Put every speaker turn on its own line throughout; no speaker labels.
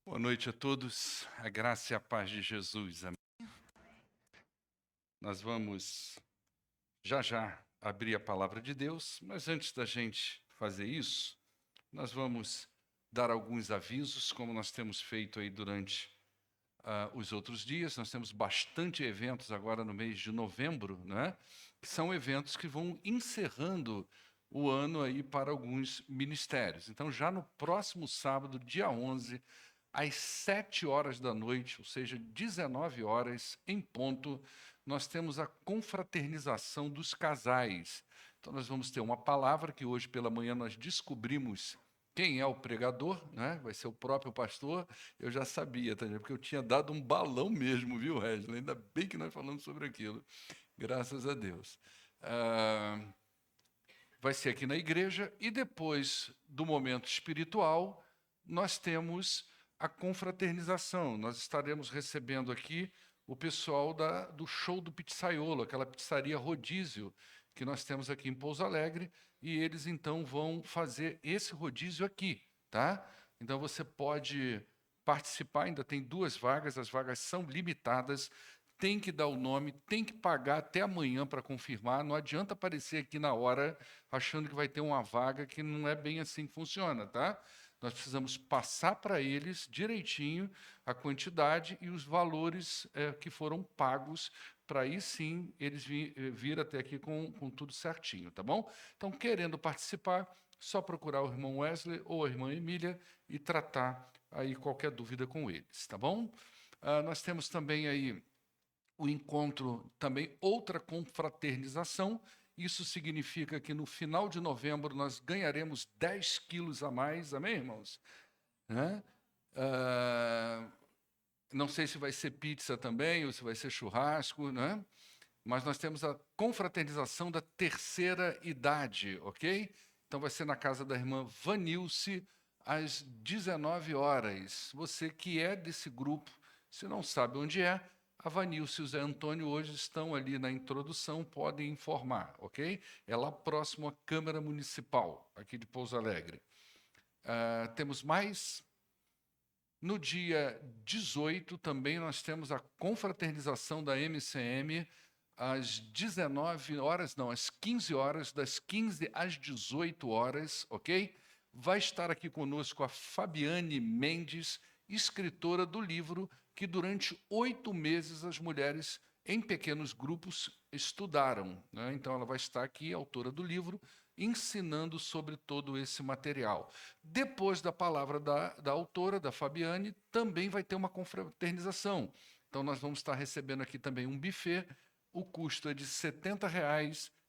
Boa noite a todos, a graça e a paz de Jesus. Amém. Nós vamos já abrir a palavra de Deus, mas antes da gente fazer isso, nós vamos dar alguns avisos, como nós temos feito aí durante os outros dias. Nós temos bastante eventos agora no mês de novembro, né? Que são eventos que vão encerrando o ano aí para alguns ministérios. Então, já no próximo sábado, dia 11, às 7 horas da noite, ou seja, 19 horas em ponto, nós temos a confraternização dos casais. Então, nós vamos ter uma palavra que hoje pela manhã nós descobrimos quem é o pregador, né? Vai ser o próprio pastor. Eu já sabia, tá? Porque eu tinha dado um balão mesmo, viu, Wesley? Ainda bem que nós falamos sobre aquilo. Graças a Deus. Vai ser aqui na igreja e depois do momento espiritual, nós temos a confraternização. Nós estaremos recebendo aqui o pessoal do show do Pizzaiolo, aquela pizzaria rodízio que nós temos aqui em Pouso Alegre, e eles então vão fazer esse rodízio aqui, tá? Então você pode participar, ainda tem 2 vagas, as vagas são limitadas, tem que dar o nome, tem que pagar até amanhã para confirmar, não adianta aparecer aqui na hora achando que vai ter uma vaga, que não é bem assim que funciona, tá? Nós precisamos passar para eles direitinho a quantidade e os valores que foram pagos, para aí sim eles vir até aqui com tudo certinho, tá bom? Então, querendo participar, só procurar o irmão Wesley ou a irmã Emília e tratar aí qualquer dúvida com eles, tá bom? Nós temos também aí o encontro, também outra confraternização. Isso significa que no final de novembro nós ganharemos 10 quilos a mais, amém, irmãos? Né? Não sei se vai ser pizza também ou se vai ser churrasco, né? Mas nós temos a confraternização da terceira idade, ok? Então vai ser na casa da irmã Vanilce, às 19 horas. Você que é desse grupo, se não sabe onde é, a Vanilce e o Zé Antônio hoje estão ali na introdução, podem informar, ok? É lá próximo à Câmara Municipal, aqui de Pouso Alegre. Temos mais. No dia 18, também nós temos a confraternização da MCM, às 19 horas, não, às 15 horas, das 15 às 18 horas, ok? Vai estar aqui conosco a Fabiane Mendes, escritora do livro que durante 8 meses as mulheres em pequenos grupos estudaram, né? Então ela vai estar aqui, autora do livro, ensinando sobre todo esse material. Depois da palavra da autora, da Fabiane, também vai ter uma confraternização. Então nós vamos estar recebendo aqui também um buffet. O custo é de R$ 70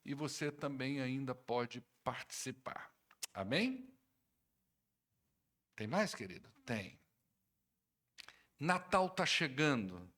e você também ainda pode participar. Amém? Tem mais, querido? Tem. Natal está chegando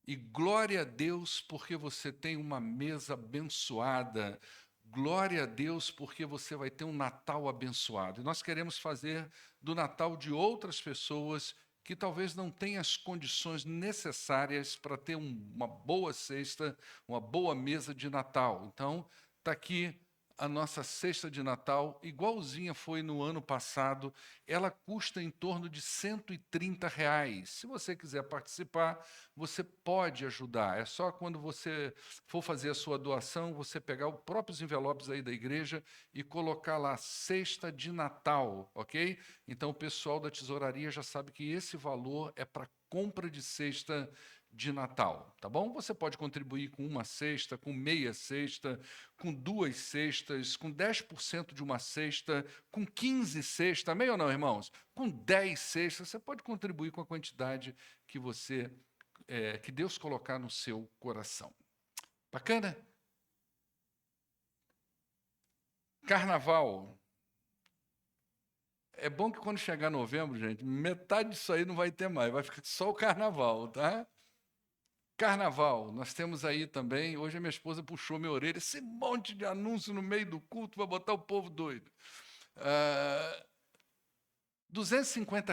e glória a Deus porque você tem uma mesa abençoada. Glória a Deus porque você vai ter um Natal abençoado. E nós queremos fazer do Natal de outras pessoas que talvez não tenham as condições necessárias para ter uma boa cesta, uma boa mesa de Natal. Então, está aqui a nossa cesta de Natal, igualzinha foi no ano passado, ela custa em torno de R$ 130. Se você quiser participar, você pode ajudar. É só quando você for fazer a sua doação, você pegar os próprios envelopes aí da igreja e colocar lá cesta de Natal, ok? Então o pessoal da tesouraria já sabe que esse valor é para compra de cesta de Natal, tá bom? Você pode contribuir com uma cesta, com meia cesta, com 2 cestas, com 10% de uma cesta, com 15 cestas, amém ou não, irmãos? Com 10 cestas, você pode contribuir com a quantidade que que Deus colocar no seu coração. Bacana? Carnaval. É bom que quando chegar novembro, gente, metade disso aí não vai ter mais, vai ficar só o carnaval, tá? Carnaval, nós temos aí também. Hoje a minha esposa puxou minha orelha, esse monte de anúncio no meio do culto vai botar o povo doido. R$ 250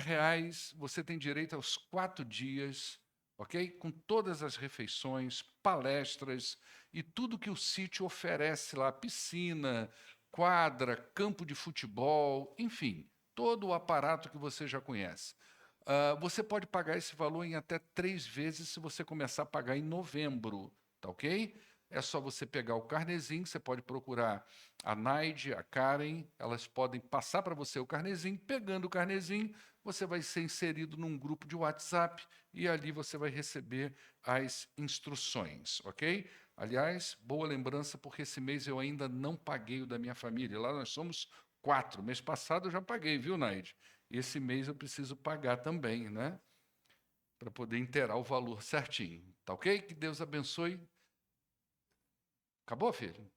você tem direito aos 4 dias, ok? Com todas as refeições, palestras e tudo que o sítio oferece lá, piscina, quadra, campo de futebol, enfim, todo o aparato que você já conhece. Você pode pagar esse valor em até 3 vezes se você começar a pagar em novembro, tá ok? É só você pegar o carnezinho, você pode procurar a Naide, a Karen, elas podem passar para você o carnezinho. Pegando o carnezinho, você vai ser inserido num grupo de WhatsApp e ali você vai receber as instruções, ok? Aliás, boa lembrança, porque esse mês eu ainda não paguei o da minha família. Lá nós somos 4. Mês passado eu já paguei, viu, Naide? Esse mês eu preciso pagar também, né? Para poder inteirar o valor certinho. Tá ok? Que Deus abençoe. Acabou, filho?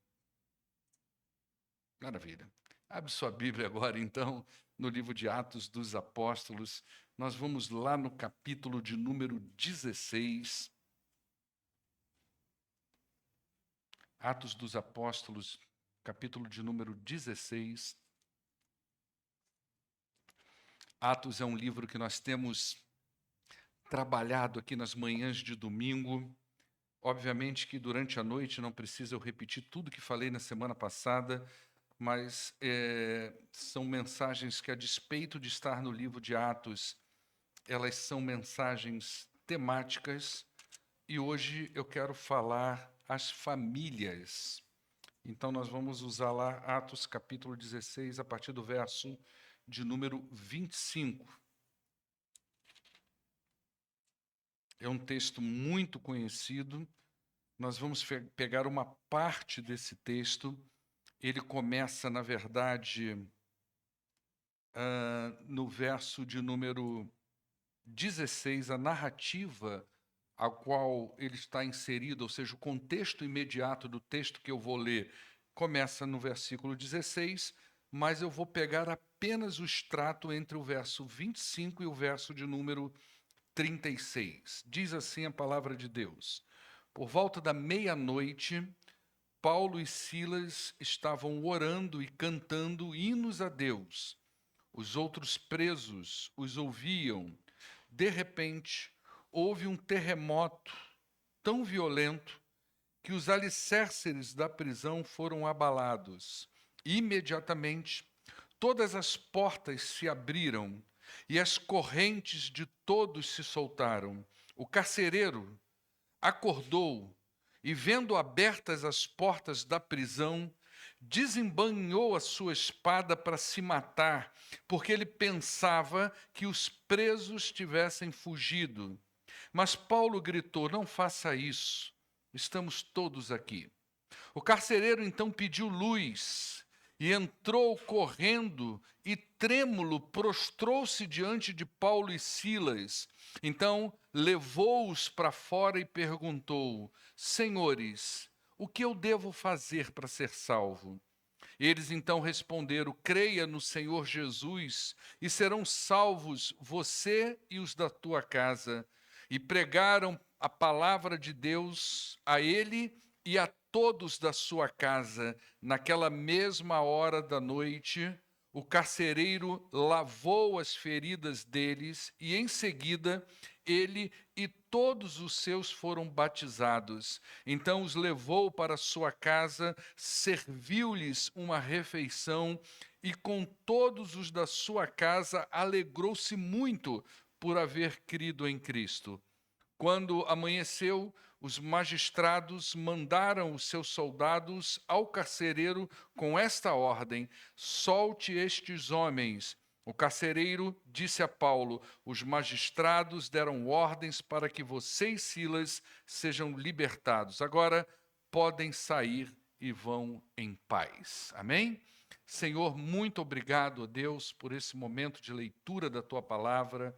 Maravilha. Abre sua Bíblia agora, então, no livro de Atos dos Apóstolos. Nós vamos lá no capítulo de número 16. Atos dos Apóstolos, capítulo de número 16. Atos é um livro que nós temos trabalhado aqui nas manhãs de domingo. Obviamente que durante a noite não precisa eu repetir tudo que falei na semana passada, mas são mensagens que, a despeito de estar no livro de Atos, elas são mensagens temáticas, e hoje eu quero falar as famílias. Então nós vamos usar lá Atos capítulo 16, a partir do verso de número 25. É um texto muito conhecido. Nós vamos pegar uma parte desse texto. Ele começa, na verdade, no verso de número 16, a narrativa a qual ele está inserido, ou seja, o contexto imediato do texto que eu vou ler, começa no versículo 16, mas eu vou pegar apenas o extrato entre o verso 25 e o verso de número 36. Diz assim a palavra de Deus: por volta da meia-noite, Paulo e Silas estavam orando e cantando hinos a Deus. Os outros presos os ouviam. De repente, houve um terremoto tão violento que os alicerces da prisão foram abalados. Imediatamente, todas as portas se abriram e as correntes de todos se soltaram. O carcereiro acordou e, vendo abertas as portas da prisão, desembanhou a sua espada para se matar, porque ele pensava que os presos tivessem fugido. Mas Paulo gritou: não faça isso, estamos todos aqui. O carcereiro então pediu luz e entrou correndo e, trêmulo, prostrou-se diante de Paulo e Silas. Então levou-os para fora e perguntou: senhores, o que eu devo fazer para ser salvo? Eles então responderam: creia no Senhor Jesus e serão salvos você e os da tua casa. E pregaram a palavra de Deus a ele e a todos da sua casa. Naquela mesma hora da noite, o carcereiro lavou as feridas deles e, em seguida, ele e todos os seus foram batizados. Então os levou para sua casa, serviu-lhes uma refeição e, com todos os da sua casa, alegrou-se muito por haver crido em Cristo. Quando amanheceu, os magistrados mandaram os seus soldados ao carcereiro com esta ordem: solte estes homens. O carcereiro disse a Paulo: os magistrados deram ordens para que você e Silas sejam libertados. Agora podem sair e vão em paz. Amém? Senhor, muito obrigado, ó Deus, por esse momento de leitura da tua palavra.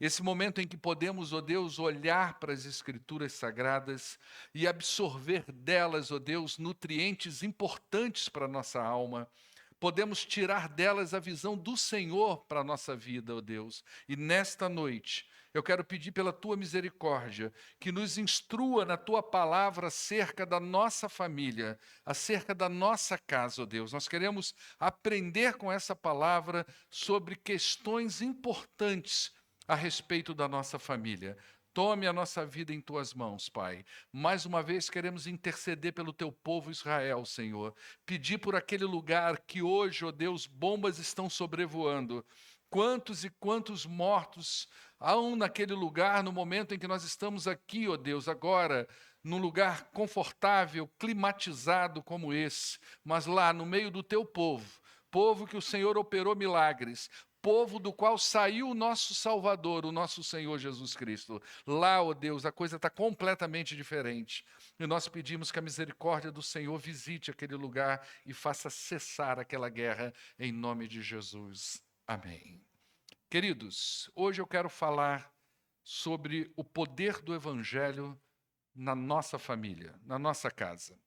Esse momento em que podemos, ó Deus, olhar para as Escrituras Sagradas e absorver delas, ó Deus, nutrientes importantes para a nossa alma. Podemos tirar delas a visão do Senhor para a nossa vida, ó Deus. E nesta noite, eu quero pedir pela tua misericórdia que nos instrua na tua palavra acerca da nossa família, acerca da nossa casa, ó Deus. Nós queremos aprender com essa palavra sobre questões importantes a respeito da nossa família. Tome a nossa vida em tuas mãos, Pai. Mais uma vez queremos interceder pelo teu povo Israel, Senhor. Pedir por aquele lugar que hoje, ó Deus, bombas estão sobrevoando. quantos e quantos mortos há naquele lugar, no momento em que nós estamos aqui, ó Deus, agora, num lugar confortável, climatizado como esse, mas lá no meio do teu povo, povo que o Senhor operou milagres, povo do qual saiu o nosso Salvador, o nosso Senhor Jesus Cristo. Lá, ó Deus, a coisa está completamente diferente. E nós pedimos que a misericórdia do Senhor visite aquele lugar e faça cessar aquela guerra, em nome de Jesus. Amém. Queridos, hoje eu quero falar sobre o poder do Evangelho na nossa família, na nossa casa.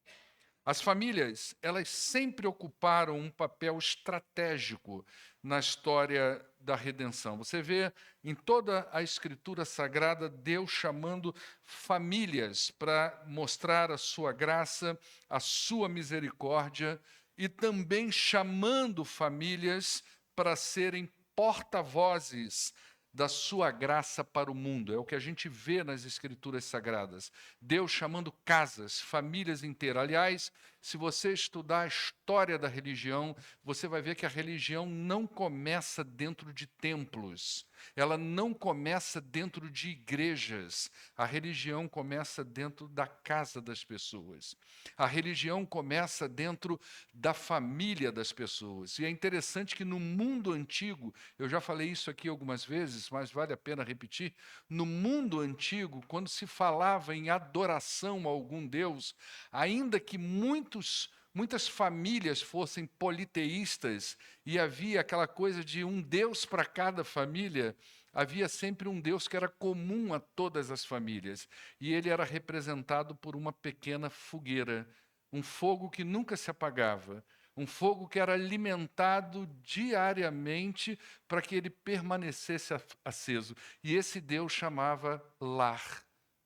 As famílias, elas sempre ocuparam um papel estratégico na história da redenção. Você vê em toda a Escritura Sagrada Deus chamando famílias para mostrar a sua graça, a sua misericórdia, e também chamando famílias para serem porta-vozes da sua graça para o mundo. É o que a gente vê nas Escrituras Sagradas. Deus chamando casas, famílias inteiras. Aliás, se você estudar a história da religião, você vai ver que a religião não começa dentro de templos. Ela não começa dentro de igrejas. A religião começa dentro da casa das pessoas. A religião começa dentro da família das pessoas. E é interessante que no mundo antigo, eu já falei isso aqui algumas vezes, mas vale a pena repetir, no mundo antigo, quando se falava em adoração a algum Deus, ainda que muitas famílias fossem politeístas e havia aquela coisa de um Deus para cada família, havia sempre um Deus que era comum a todas as famílias. E ele era representado por uma pequena fogueira, um fogo que nunca se apagava, um fogo que era alimentado diariamente para que ele permanecesse aceso. E esse Deus chamava Lar.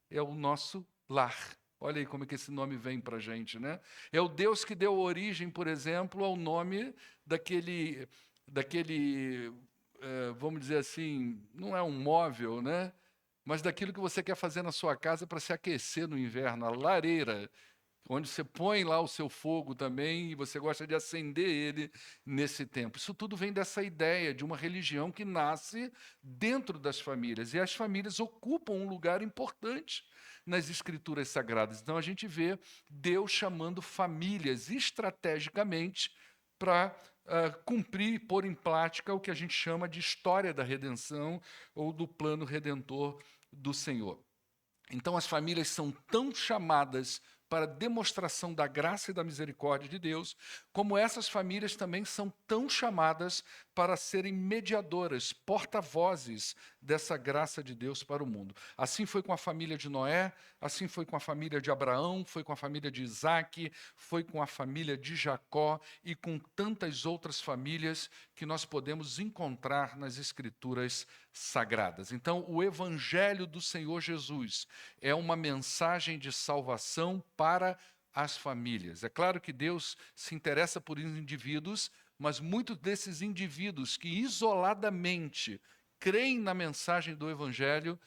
É o nosso lar. Olha aí como é que esse nome vem para a gente, né? É o Deus que deu origem, por exemplo, ao nome daquele vamos dizer assim, não é um móvel, né? Mas daquilo que você quer fazer na sua casa para se aquecer no inverno, a lareira, onde você põe lá o seu fogo também e você gosta de acender ele nesse tempo. Isso tudo vem dessa ideia de uma religião que nasce dentro das famílias, e as famílias ocupam um lugar importante nas Escrituras Sagradas. Então a gente vê Deus chamando famílias estrategicamente para cumprir e pôr em prática o que a gente chama de história da redenção ou do plano redentor do Senhor. Então as famílias são tão chamadas para demonstração da graça e da misericórdia de Deus, como essas famílias também são tão chamadas para serem mediadoras, porta-vozes dessa graça de Deus para o mundo. Assim foi com a família de Noé, assim foi com a família de Abraão, foi com a família de Isaac, foi com a família de Jacó e com tantas outras famílias que nós podemos encontrar nas Escrituras Sagradas. Então, o Evangelho do Senhor Jesus é uma mensagem de salvação para as famílias. É claro que Deus se interessa por indivíduos, mas muitos desses indivíduos que isoladamente creem na mensagem do Evangelho,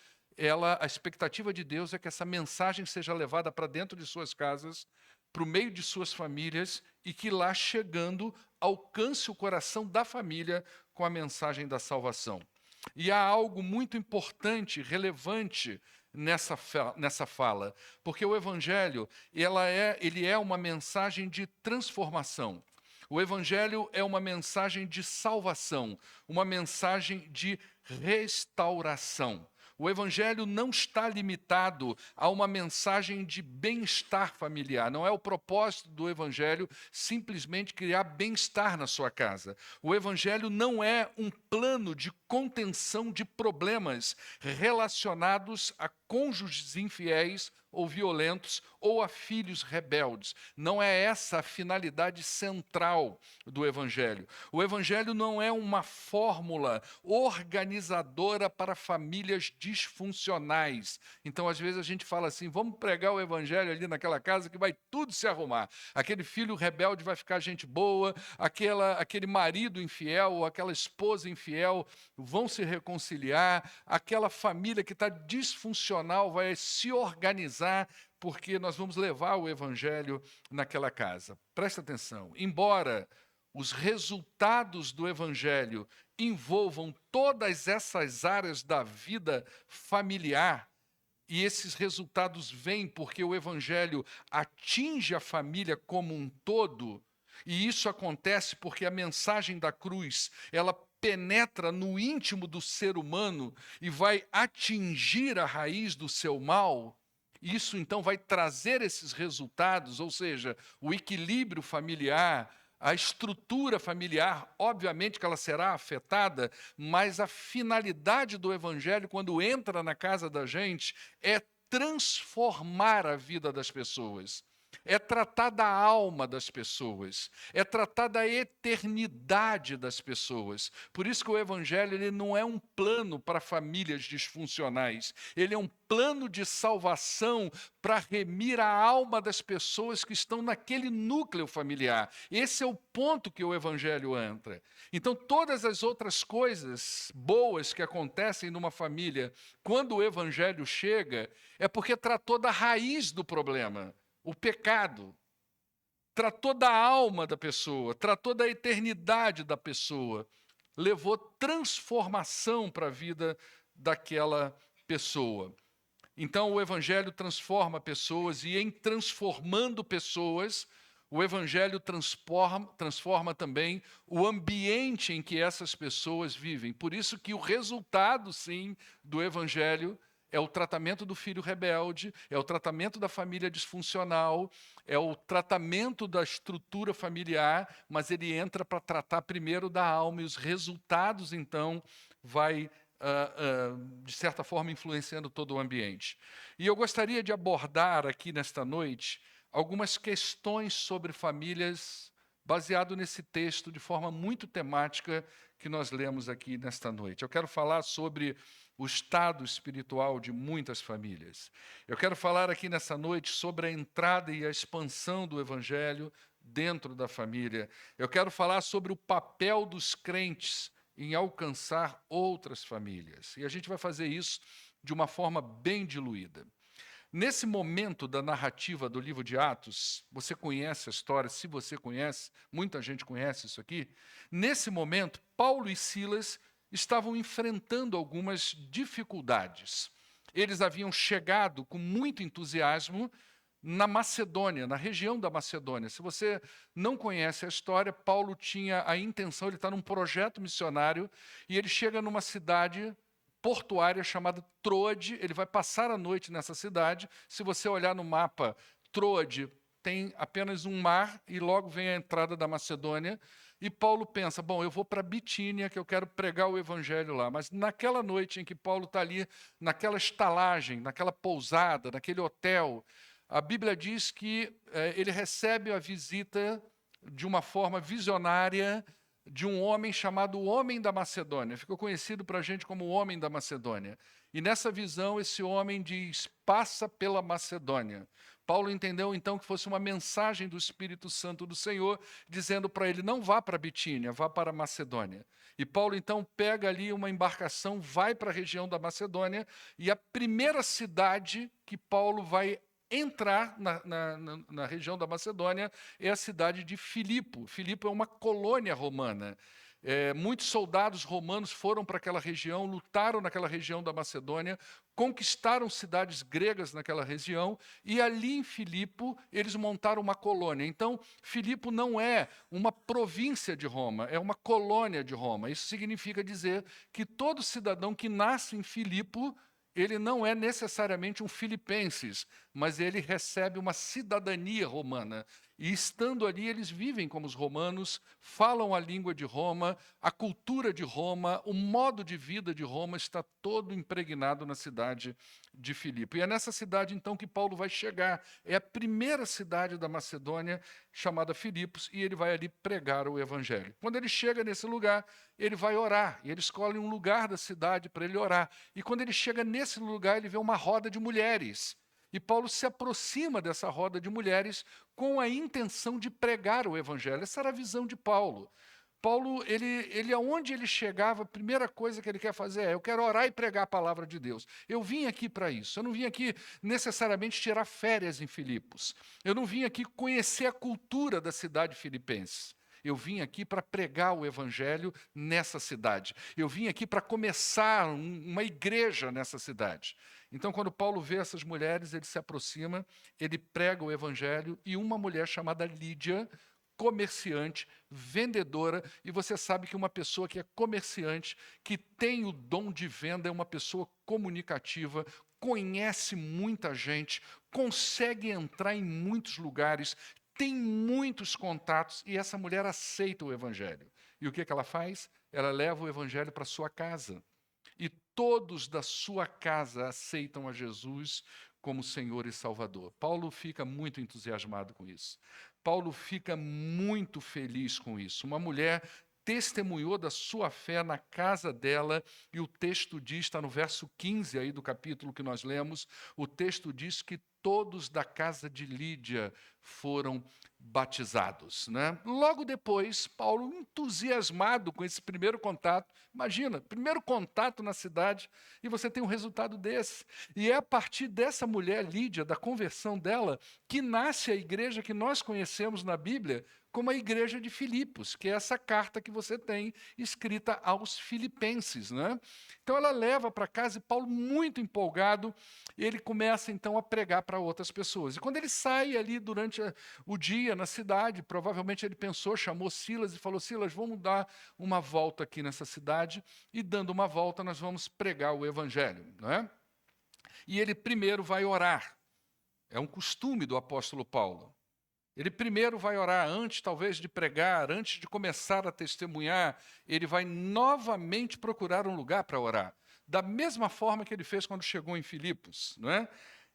a expectativa de Deus é que essa mensagem seja levada para dentro de suas casas, para o meio de suas famílias, e que lá chegando alcance o coração da família com a mensagem da salvação. E há algo muito importante, relevante nessa fala, porque o Evangelho ele é uma mensagem de transformação. O Evangelho é uma mensagem de salvação, uma mensagem de restauração. O Evangelho não está limitado a uma mensagem de bem-estar familiar. Não é o propósito do Evangelho simplesmente criar bem-estar na sua casa. O Evangelho não é um plano de contenção de problemas relacionados a cônjuges infiéis ou violentos ou a filhos rebeldes. Não é essa a finalidade central do Evangelho. O Evangelho não é uma fórmula organizadora para famílias disfuncionais. Então, às vezes, a gente fala assim, vamos pregar o Evangelho ali naquela casa que vai tudo se arrumar. Aquele filho rebelde vai ficar gente boa, aquele marido infiel ou aquela esposa infiel vão se reconciliar, aquela família que está disfuncional vai se organizar, porque nós vamos levar o Evangelho naquela casa. Presta atenção, embora os resultados do evangelho envolvam todas essas áreas da vida familiar, e esses resultados vêm porque o evangelho atinge a família como um todo, e isso acontece porque a mensagem da cruz, ela penetra no íntimo do ser humano e vai atingir a raiz do seu mal. Isso então vai trazer esses resultados, ou seja, o equilíbrio familiar, a estrutura familiar, obviamente que ela será afetada, mas a finalidade do evangelho, quando entra na casa da gente, é transformar a vida das pessoas. É tratar da alma das pessoas, é tratar da eternidade das pessoas. Por isso que o evangelho ele não é um plano para famílias disfuncionais, ele é um plano de salvação para remir a alma das pessoas que estão naquele núcleo familiar. Esse é o ponto que o evangelho entra. Então, todas as outras coisas boas que acontecem numa família, quando o evangelho chega, é porque tratou da raiz do problema. O pecado, tratou da alma da pessoa, tratou da eternidade da pessoa, levou transformação para a vida daquela pessoa. Então, o evangelho transforma pessoas, e em transformando pessoas, o evangelho transforma também o ambiente em que essas pessoas vivem. Por isso que o resultado, sim, do evangelho é o tratamento do filho rebelde, é o tratamento da família disfuncional, é o tratamento da estrutura familiar, mas ele entra para tratar primeiro da alma, e os resultados, então, vai, de certa forma, influenciando todo o ambiente. E eu gostaria de abordar aqui nesta noite algumas questões sobre famílias, baseado nesse texto, de forma muito temática, que nós lemos aqui nesta noite. Eu quero falar sobre o estado espiritual de muitas famílias. Eu quero falar aqui nessa noite sobre a entrada e a expansão do evangelho dentro da família. Eu quero falar sobre o papel dos crentes em alcançar outras famílias. E a gente vai fazer isso de uma forma bem diluída. Nesse momento da narrativa do livro de Atos, você conhece a história, se você conhece, muita gente conhece isso aqui. Nesse momento, Paulo e Silas estavam enfrentando algumas dificuldades. Eles haviam chegado com muito entusiasmo na Macedônia, na região da Macedônia. Se você não conhece a história, Paulo tinha a intenção, ele está num projeto missionário, e ele chega numa cidade portuária chamada Troade, ele vai passar a noite nessa cidade. Se você olhar no mapa, Troade tem apenas um mar e logo vem a entrada da Macedônia. E Paulo pensa, bom, eu vou para Bitínia, que eu quero pregar o evangelho lá. Mas naquela noite em que Paulo está ali, naquela estalagem, naquela pousada, naquele hotel, a Bíblia diz que ele recebe a visita de uma forma visionária de um homem chamado o Homem da Macedônia. Ficou conhecido para a gente como o Homem da Macedônia. E nessa visão, esse homem diz, passa pela Macedônia. Paulo entendeu, então, que fosse uma mensagem do Espírito Santo do Senhor, dizendo para ele, não vá para Bitínia, vá para a Macedônia. E Paulo, então, pega ali uma embarcação, vai para a região da Macedônia, e a primeira cidade que Paulo vai entrar na região da Macedônia é a cidade de Filipo. Filipo é uma colônia romana. Muitos soldados romanos foram para aquela região, lutaram naquela região da Macedônia, conquistaram cidades gregas naquela região, e ali em Filipo eles montaram uma colônia. Então, Filipo não é uma província de Roma, é uma colônia de Roma. Isso significa dizer que todo cidadão que nasce em Filipo, ele não é necessariamente um filipenses, mas ele recebe uma cidadania romana. E estando ali, eles vivem como os romanos, falam a língua de Roma, a cultura de Roma, o modo de vida de Roma está todo impregnado na cidade de Filipe. E é nessa cidade, então, que Paulo vai chegar. É a primeira cidade da Macedônia, chamada Filipos, e ele vai ali pregar o evangelho. Quando ele chega nesse lugar, ele vai orar, e ele escolhe um lugar da cidade para ele orar. E quando ele chega nesse lugar, ele vê uma roda de mulheres. E Paulo se aproxima dessa roda de mulheres com a intenção de pregar o evangelho. Essa era a visão de Paulo. Paulo, aonde ele chegava, a primeira coisa que ele quer fazer é, eu quero orar e pregar a palavra de Deus. Eu vim aqui para isso. Eu não vim aqui necessariamente tirar férias em Filipos. Eu não vim aqui conhecer a cultura da cidade filipense. Eu vim aqui para pregar o evangelho nessa cidade. Eu vim aqui para começar uma igreja nessa cidade. Então, quando Paulo vê essas mulheres, ele se aproxima, ele prega o evangelho, e uma mulher chamada Lídia, comerciante, vendedora, e você sabe que uma pessoa que é comerciante, que tem o dom de venda, é uma pessoa comunicativa, conhece muita gente, consegue entrar em muitos lugares, tem muitos contatos, e essa mulher aceita o evangelho. E o que ela faz? Ela leva o evangelho para sua casa. E todos da sua casa aceitam a Jesus como Senhor e Salvador. Paulo fica muito entusiasmado com isso. Paulo fica muito feliz com isso. Uma mulher testemunhou da sua fé na casa dela, e o texto diz, está no verso 15 aí do capítulo que nós lemos, o texto diz que todos da casa de Lídia foram batizados, né? Logo depois, Paulo, entusiasmado com esse primeiro contato, imagina, primeiro contato na cidade, e você tem um resultado desse. E é a partir dessa mulher, Lídia, da conversão dela, que nasce a igreja que nós conhecemos na Bíblia como a igreja de Filipos, que é essa carta que você tem escrita aos filipenses, né? Então ela leva para casa, e Paulo, muito empolgado, ele começa então a pregar para outras pessoas. E quando ele sai ali durante o dia na cidade, provavelmente ele pensou, chamou Silas e falou: Silas, vamos dar uma volta aqui nessa cidade, e dando uma volta nós vamos pregar o evangelho, não é? E ele primeiro vai orar. É um costume do apóstolo Paulo. Ele primeiro vai orar, antes talvez de pregar, antes de começar a testemunhar, ele vai novamente procurar um lugar para orar, da mesma forma que ele fez quando chegou em Filipos, não é?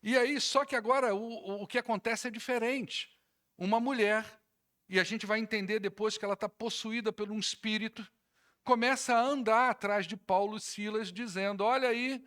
E aí, só que agora o que acontece é diferente. Uma mulher, e a gente vai entender depois que ela está possuída por um espírito, começa a andar atrás de Paulo e Silas, dizendo: olha aí,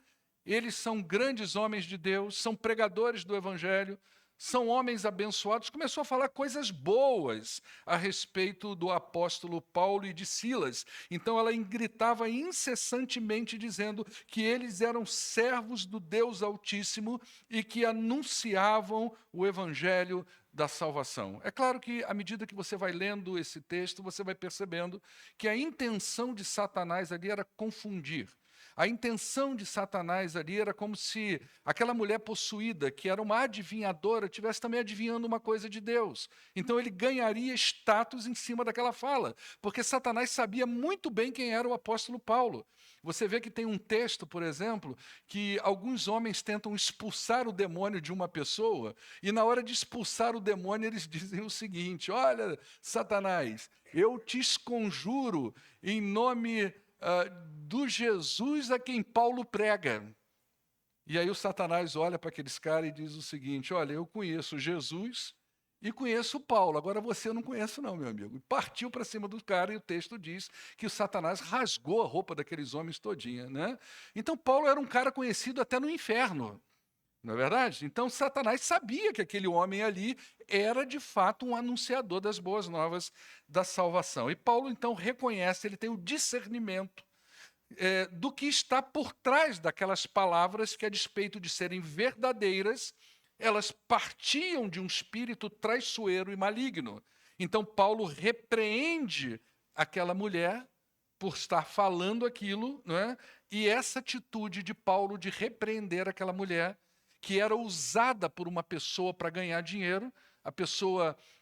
eles são grandes homens de Deus, são pregadores do evangelho, são homens abençoados. Começou a falar coisas boas a respeito do apóstolo Paulo e de Silas. Então ela gritava incessantemente, dizendo que eles eram servos do Deus Altíssimo e que anunciavam o evangelho da salvação. É claro que, à medida que você vai lendo esse texto, você vai percebendo que a intenção de Satanás ali era confundir. A intenção de Satanás ali era como se aquela mulher possuída, que era uma adivinhadora, estivesse também adivinhando uma coisa de Deus. Então ele ganharia status em cima daquela fala, porque Satanás sabia muito bem quem era o apóstolo Paulo. Você vê que tem um texto, por exemplo, que alguns homens tentam expulsar o demônio de uma pessoa, e na hora de expulsar o demônio eles dizem o seguinte: olha, Satanás, eu te esconjuro em nome do Jesus a quem Paulo prega. E aí o Satanás olha para aqueles caras e diz o seguinte: olha, eu conheço Jesus e conheço Paulo, agora você eu não conheço não, meu amigo. E partiu para cima do cara, e o texto diz que o Satanás rasgou a roupa daqueles homens todinha, né? Então Paulo era um cara conhecido até no inferno, não é verdade? Então Satanás sabia que aquele homem ali era de fato um anunciador das boas novas da salvação. E Paulo então reconhece, ele tem o discernimento do que está por trás daquelas palavras que, a despeito de serem verdadeiras, elas partiam de um espírito traiçoeiro e maligno. Então Paulo repreende aquela mulher por estar falando aquilo, não é? E essa atitude de Paulo de repreender aquela mulher, que era usada por uma pessoa para ganhar dinheiro,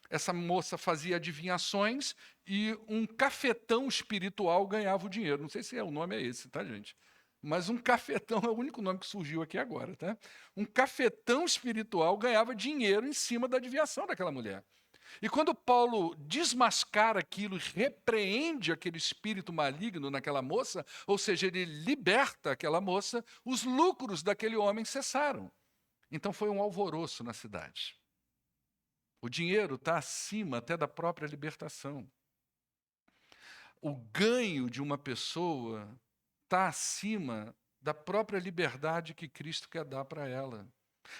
essa moça fazia adivinhações e um cafetão espiritual ganhava o dinheiro. Não sei se o nome é esse, tá, gente? Mas um cafetão é o único nome que surgiu aqui agora, tá? Um cafetão espiritual ganhava dinheiro em cima da adivinhação daquela mulher. E quando Paulo desmascara aquilo e repreende aquele espírito maligno naquela moça, ou seja, ele liberta aquela moça, os lucros daquele homem cessaram. Então foi um alvoroço na cidade. O dinheiro está acima até da própria libertação. O ganho de uma pessoa está acima da própria liberdade que Cristo quer dar para ela.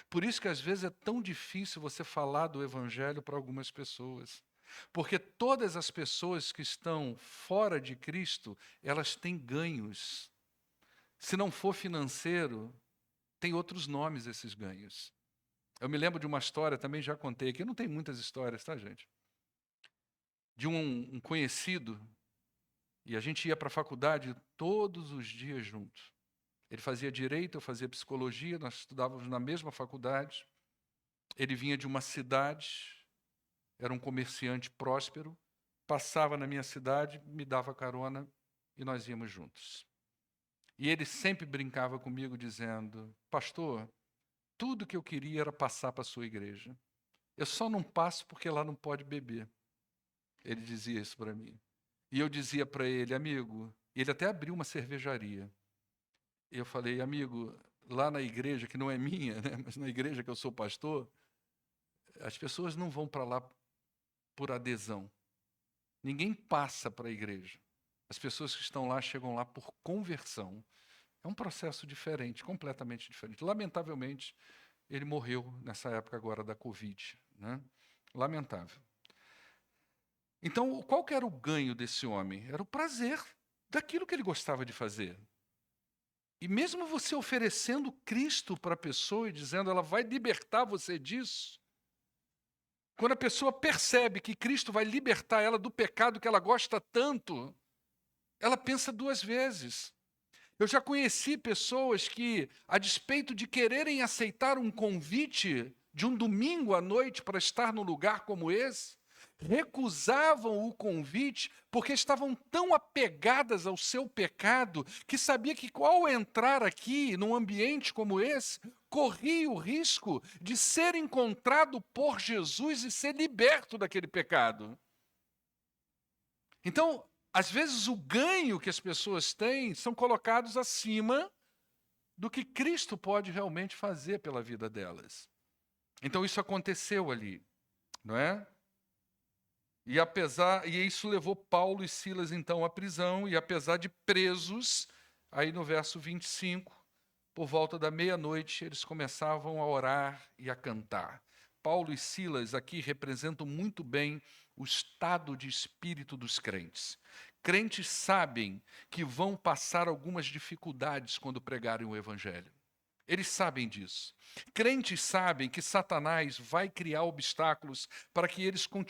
Por isso que às vezes é tão difícil você falar do evangelho para algumas pessoas. Porque todas as pessoas que estão fora de Cristo, elas têm ganhos. Se não for financeiro, tem outros nomes esses ganhos. Eu me lembro de uma história, também já contei aqui, não tem muitas histórias, tá, gente? de um conhecido, e a gente ia para a faculdade todos os dias juntos. Ele fazia direito, eu fazia psicologia, nós estudávamos na mesma faculdade. Ele vinha de uma cidade, era um comerciante próspero, passava na minha cidade, me dava carona e nós íamos juntos. E ele sempre brincava comigo dizendo: pastor, tudo que eu queria era passar para a sua igreja. Eu só não passo porque lá não pode beber. Ele dizia isso para mim. E eu dizia para ele: amigo, ele até abriu uma cervejaria. E eu falei: amigo, lá na igreja, que não é minha, né, mas na igreja que eu sou pastor, as pessoas não vão para lá por adesão. Ninguém passa para a igreja. As pessoas que estão lá chegam lá por conversão. É um processo diferente, completamente diferente. Lamentavelmente, ele morreu nessa época agora da Covid, né? Lamentável. Então, qual que era o ganho desse homem? Era o prazer daquilo que ele gostava de fazer. E mesmo você oferecendo Cristo para a pessoa e dizendo ela vai libertar você disso, quando a pessoa percebe que Cristo vai libertar ela do pecado que ela gosta tanto, ela pensa duas vezes. Eu já conheci pessoas que, a despeito de quererem aceitar um convite de um domingo à noite para estar num lugar como esse, recusavam o convite porque estavam tão apegadas ao seu pecado que sabia que ao entrar aqui num ambiente como esse, corria o risco de ser encontrado por Jesus e ser liberto daquele pecado. Então, às vezes o ganho que as pessoas têm são colocados acima do que Cristo pode realmente fazer pela vida delas. Então isso aconteceu ali, não é? E isso levou Paulo e Silas então à prisão, e apesar de presos, aí no verso 25, por volta da meia-noite, eles começavam a orar e a cantar. Paulo e Silas aqui representam muito bem o estado de espírito dos crentes. Crentes sabem que vão passar algumas dificuldades quando pregarem o evangelho. Eles sabem disso. Crentes sabem que Satanás vai criar obstáculos para que eles não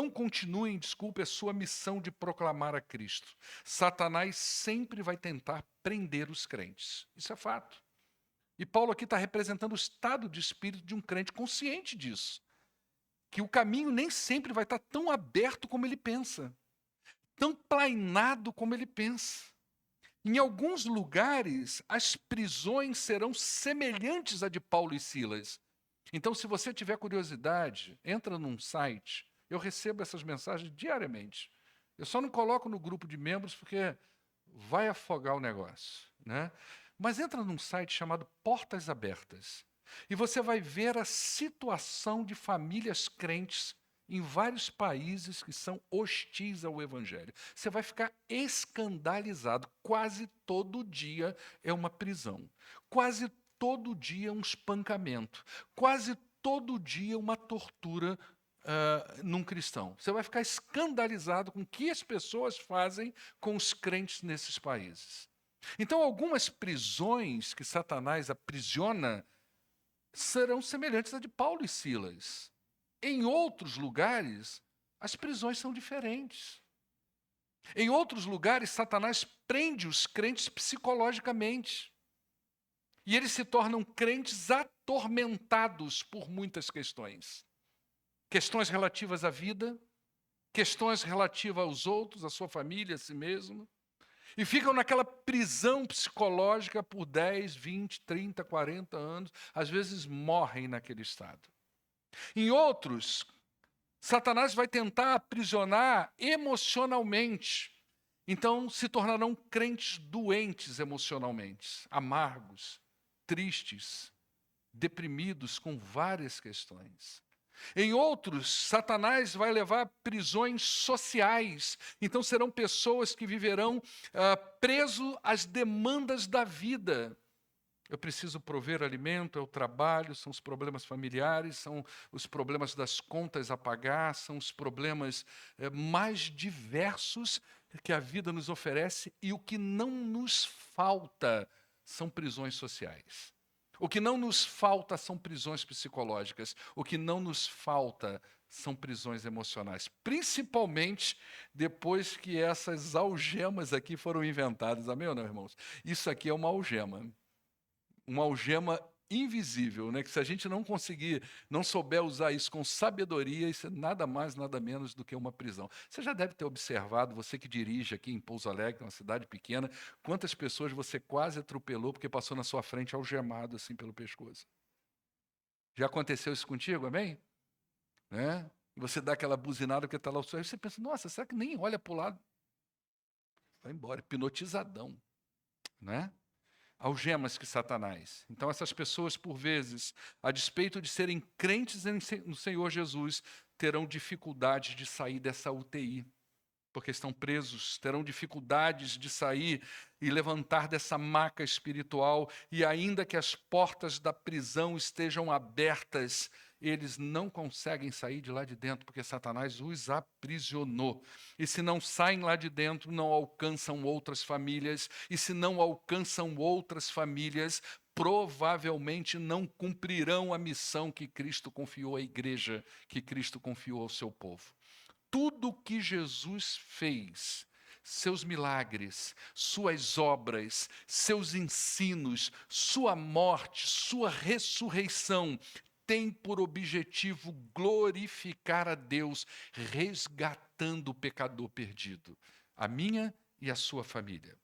continuem, a sua missão de proclamar a Cristo. Satanás sempre vai tentar prender os crentes. Isso é fato. E Paulo aqui está representando o estado de espírito de um crente consciente disso. Que o caminho nem sempre vai estar tão aberto como ele pensa. Tão plainado como ele pensa. Em alguns lugares, as prisões serão semelhantes à de Paulo e Silas. Então, se você tiver curiosidade, entra num site. Eu recebo essas mensagens diariamente. Eu só não coloco no grupo de membros porque vai afogar o negócio, né? Mas entra num site chamado Portas Abertas. E você vai ver a situação de famílias crentes em vários países que são hostis ao evangelho. Você vai ficar escandalizado. Quase todo dia é uma prisão. Quase todo dia um espancamento. Quase todo dia uma tortura num cristão. Você vai ficar escandalizado com o que as pessoas fazem com os crentes nesses países. Então, algumas prisões que Satanás aprisiona serão semelhantes à de Paulo e Silas. Em outros lugares, as prisões são diferentes. Em outros lugares, Satanás prende os crentes psicologicamente. E eles se tornam crentes atormentados por muitas questões. Questões relativas à vida, questões relativas aos outros, à sua família, a si mesmo. E ficam naquela prisão psicológica por 10, 20, 30, 40 anos. Às vezes morrem naquele estado. Em outros, Satanás vai tentar aprisionar emocionalmente. Então, se tornarão crentes doentes emocionalmente, amargos, tristes, deprimidos com várias questões. Em outros, Satanás vai levar a prisões sociais. Então, serão pessoas que viverão preso às demandas da vida. Eu preciso prover alimento, é o trabalho, são os problemas familiares, são os problemas das contas a pagar, são os problemas mais diversos que a vida nos oferece, e o que não nos falta são prisões sociais. O que não nos falta são prisões psicológicas. O que não nos falta são prisões emocionais, principalmente depois que essas algemas aqui foram inventadas. Amém ou não, irmãos? Isso aqui é uma algema invisível, né? Que se a gente não conseguir, não souber usar isso com sabedoria, isso é nada mais, nada menos do que uma prisão. Você já deve ter observado, você que dirige aqui em Pouso Alegre, uma cidade pequena, quantas pessoas você quase atropelou porque passou na sua frente algemado assim pelo pescoço. Já aconteceu isso contigo, amém? Né? Você dá aquela buzinada porque está lá o sonho, você pensa, nossa, será que nem olha para o lado? Vai embora, hipnotizadão, né? Algemas que Satanás. Então essas pessoas, por vezes, a despeito de serem crentes no Senhor Jesus, terão dificuldade de sair dessa UTI, porque estão presos, terão dificuldades de sair e levantar dessa maca espiritual, e ainda que as portas da prisão estejam abertas, eles não conseguem sair de lá de dentro, porque Satanás os aprisionou. E se não saem lá de dentro, não alcançam outras famílias, e se não alcançam outras famílias, provavelmente não cumprirão a missão que Cristo confiou à igreja, que Cristo confiou ao seu povo. Tudo que Jesus fez, seus milagres, suas obras, seus ensinos, sua morte, sua ressurreição, tem por objetivo glorificar a Deus, resgatando o pecador perdido, a minha e a sua família.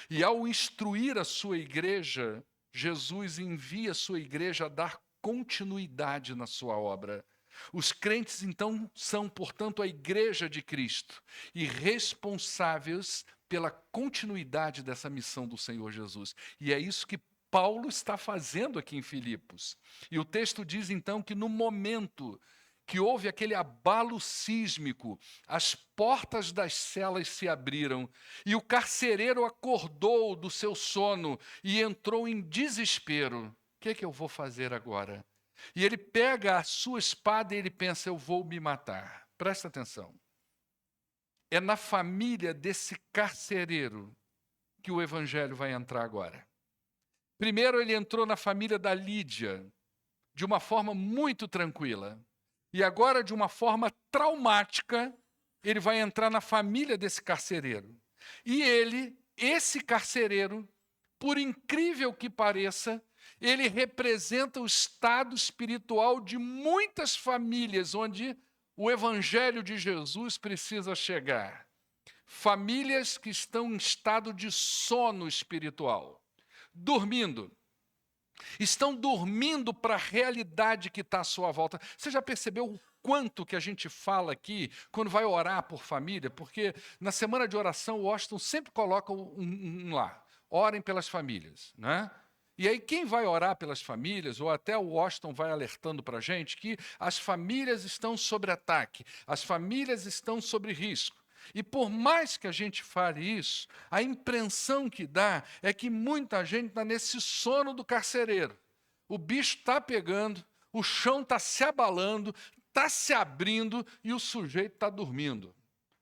E ao instruir a sua igreja, Jesus envia a sua igreja a dar continuidade na sua obra. Os crentes, então, são, portanto, a igreja de Cristo e responsáveis pela continuidade dessa missão do Senhor Jesus. E é isso que Paulo está fazendo aqui em Filipos. E o texto diz, então, que no momento que houve aquele abalo sísmico, as portas das celas se abriram e o carcereiro acordou do seu sono e entrou em desespero. O que é que eu vou fazer agora? E ele pega a sua espada e ele pensa, eu vou me matar. Presta atenção. É na família desse carcereiro que o evangelho vai entrar agora. Primeiro ele entrou na família da Lídia, de uma forma muito tranquila. E agora, de uma forma traumática, ele vai entrar na família desse carcereiro. E ele, esse carcereiro, por incrível que pareça, ele representa o estado espiritual de muitas famílias onde o evangelho de Jesus precisa chegar. Famílias que estão em estado de sono espiritual, dormindo. Estão dormindo para a realidade que está à sua volta. Você já percebeu o quanto que a gente fala aqui quando vai orar por família? Porque na semana de oração o Washington sempre coloca um lá. Orem pelas famílias, né? E aí quem vai orar pelas famílias, ou até o Washington vai alertando para a gente que as famílias estão sob ataque, as famílias estão sob risco. E por mais que a gente fale isso, a impressão que dá é que muita gente está nesse sono do carcereiro. O bicho está pegando, o chão está se abalando, está se abrindo e o sujeito está dormindo.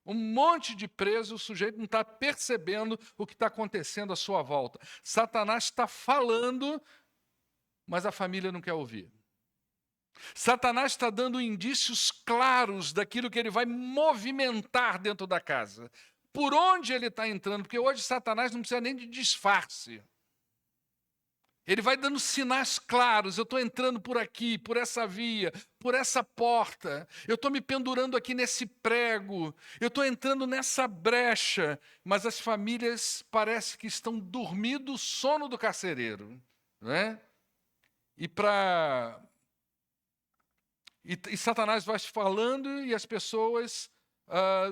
Um monte de preso, o sujeito não está percebendo o que está acontecendo à sua volta. Satanás está falando, mas a família não quer ouvir. Satanás está dando indícios claros daquilo que ele vai movimentar dentro da casa. Por onde ele está entrando? Porque hoje Satanás não precisa nem de disfarce. Ele vai dando sinais claros. Eu estou entrando por aqui, por essa via, por essa porta. Eu estou me pendurando aqui nesse prego. Eu estou entrando nessa brecha. Mas as famílias parece que estão dormindo o sono do carcereiro. Não é? E Satanás vai falando e as pessoas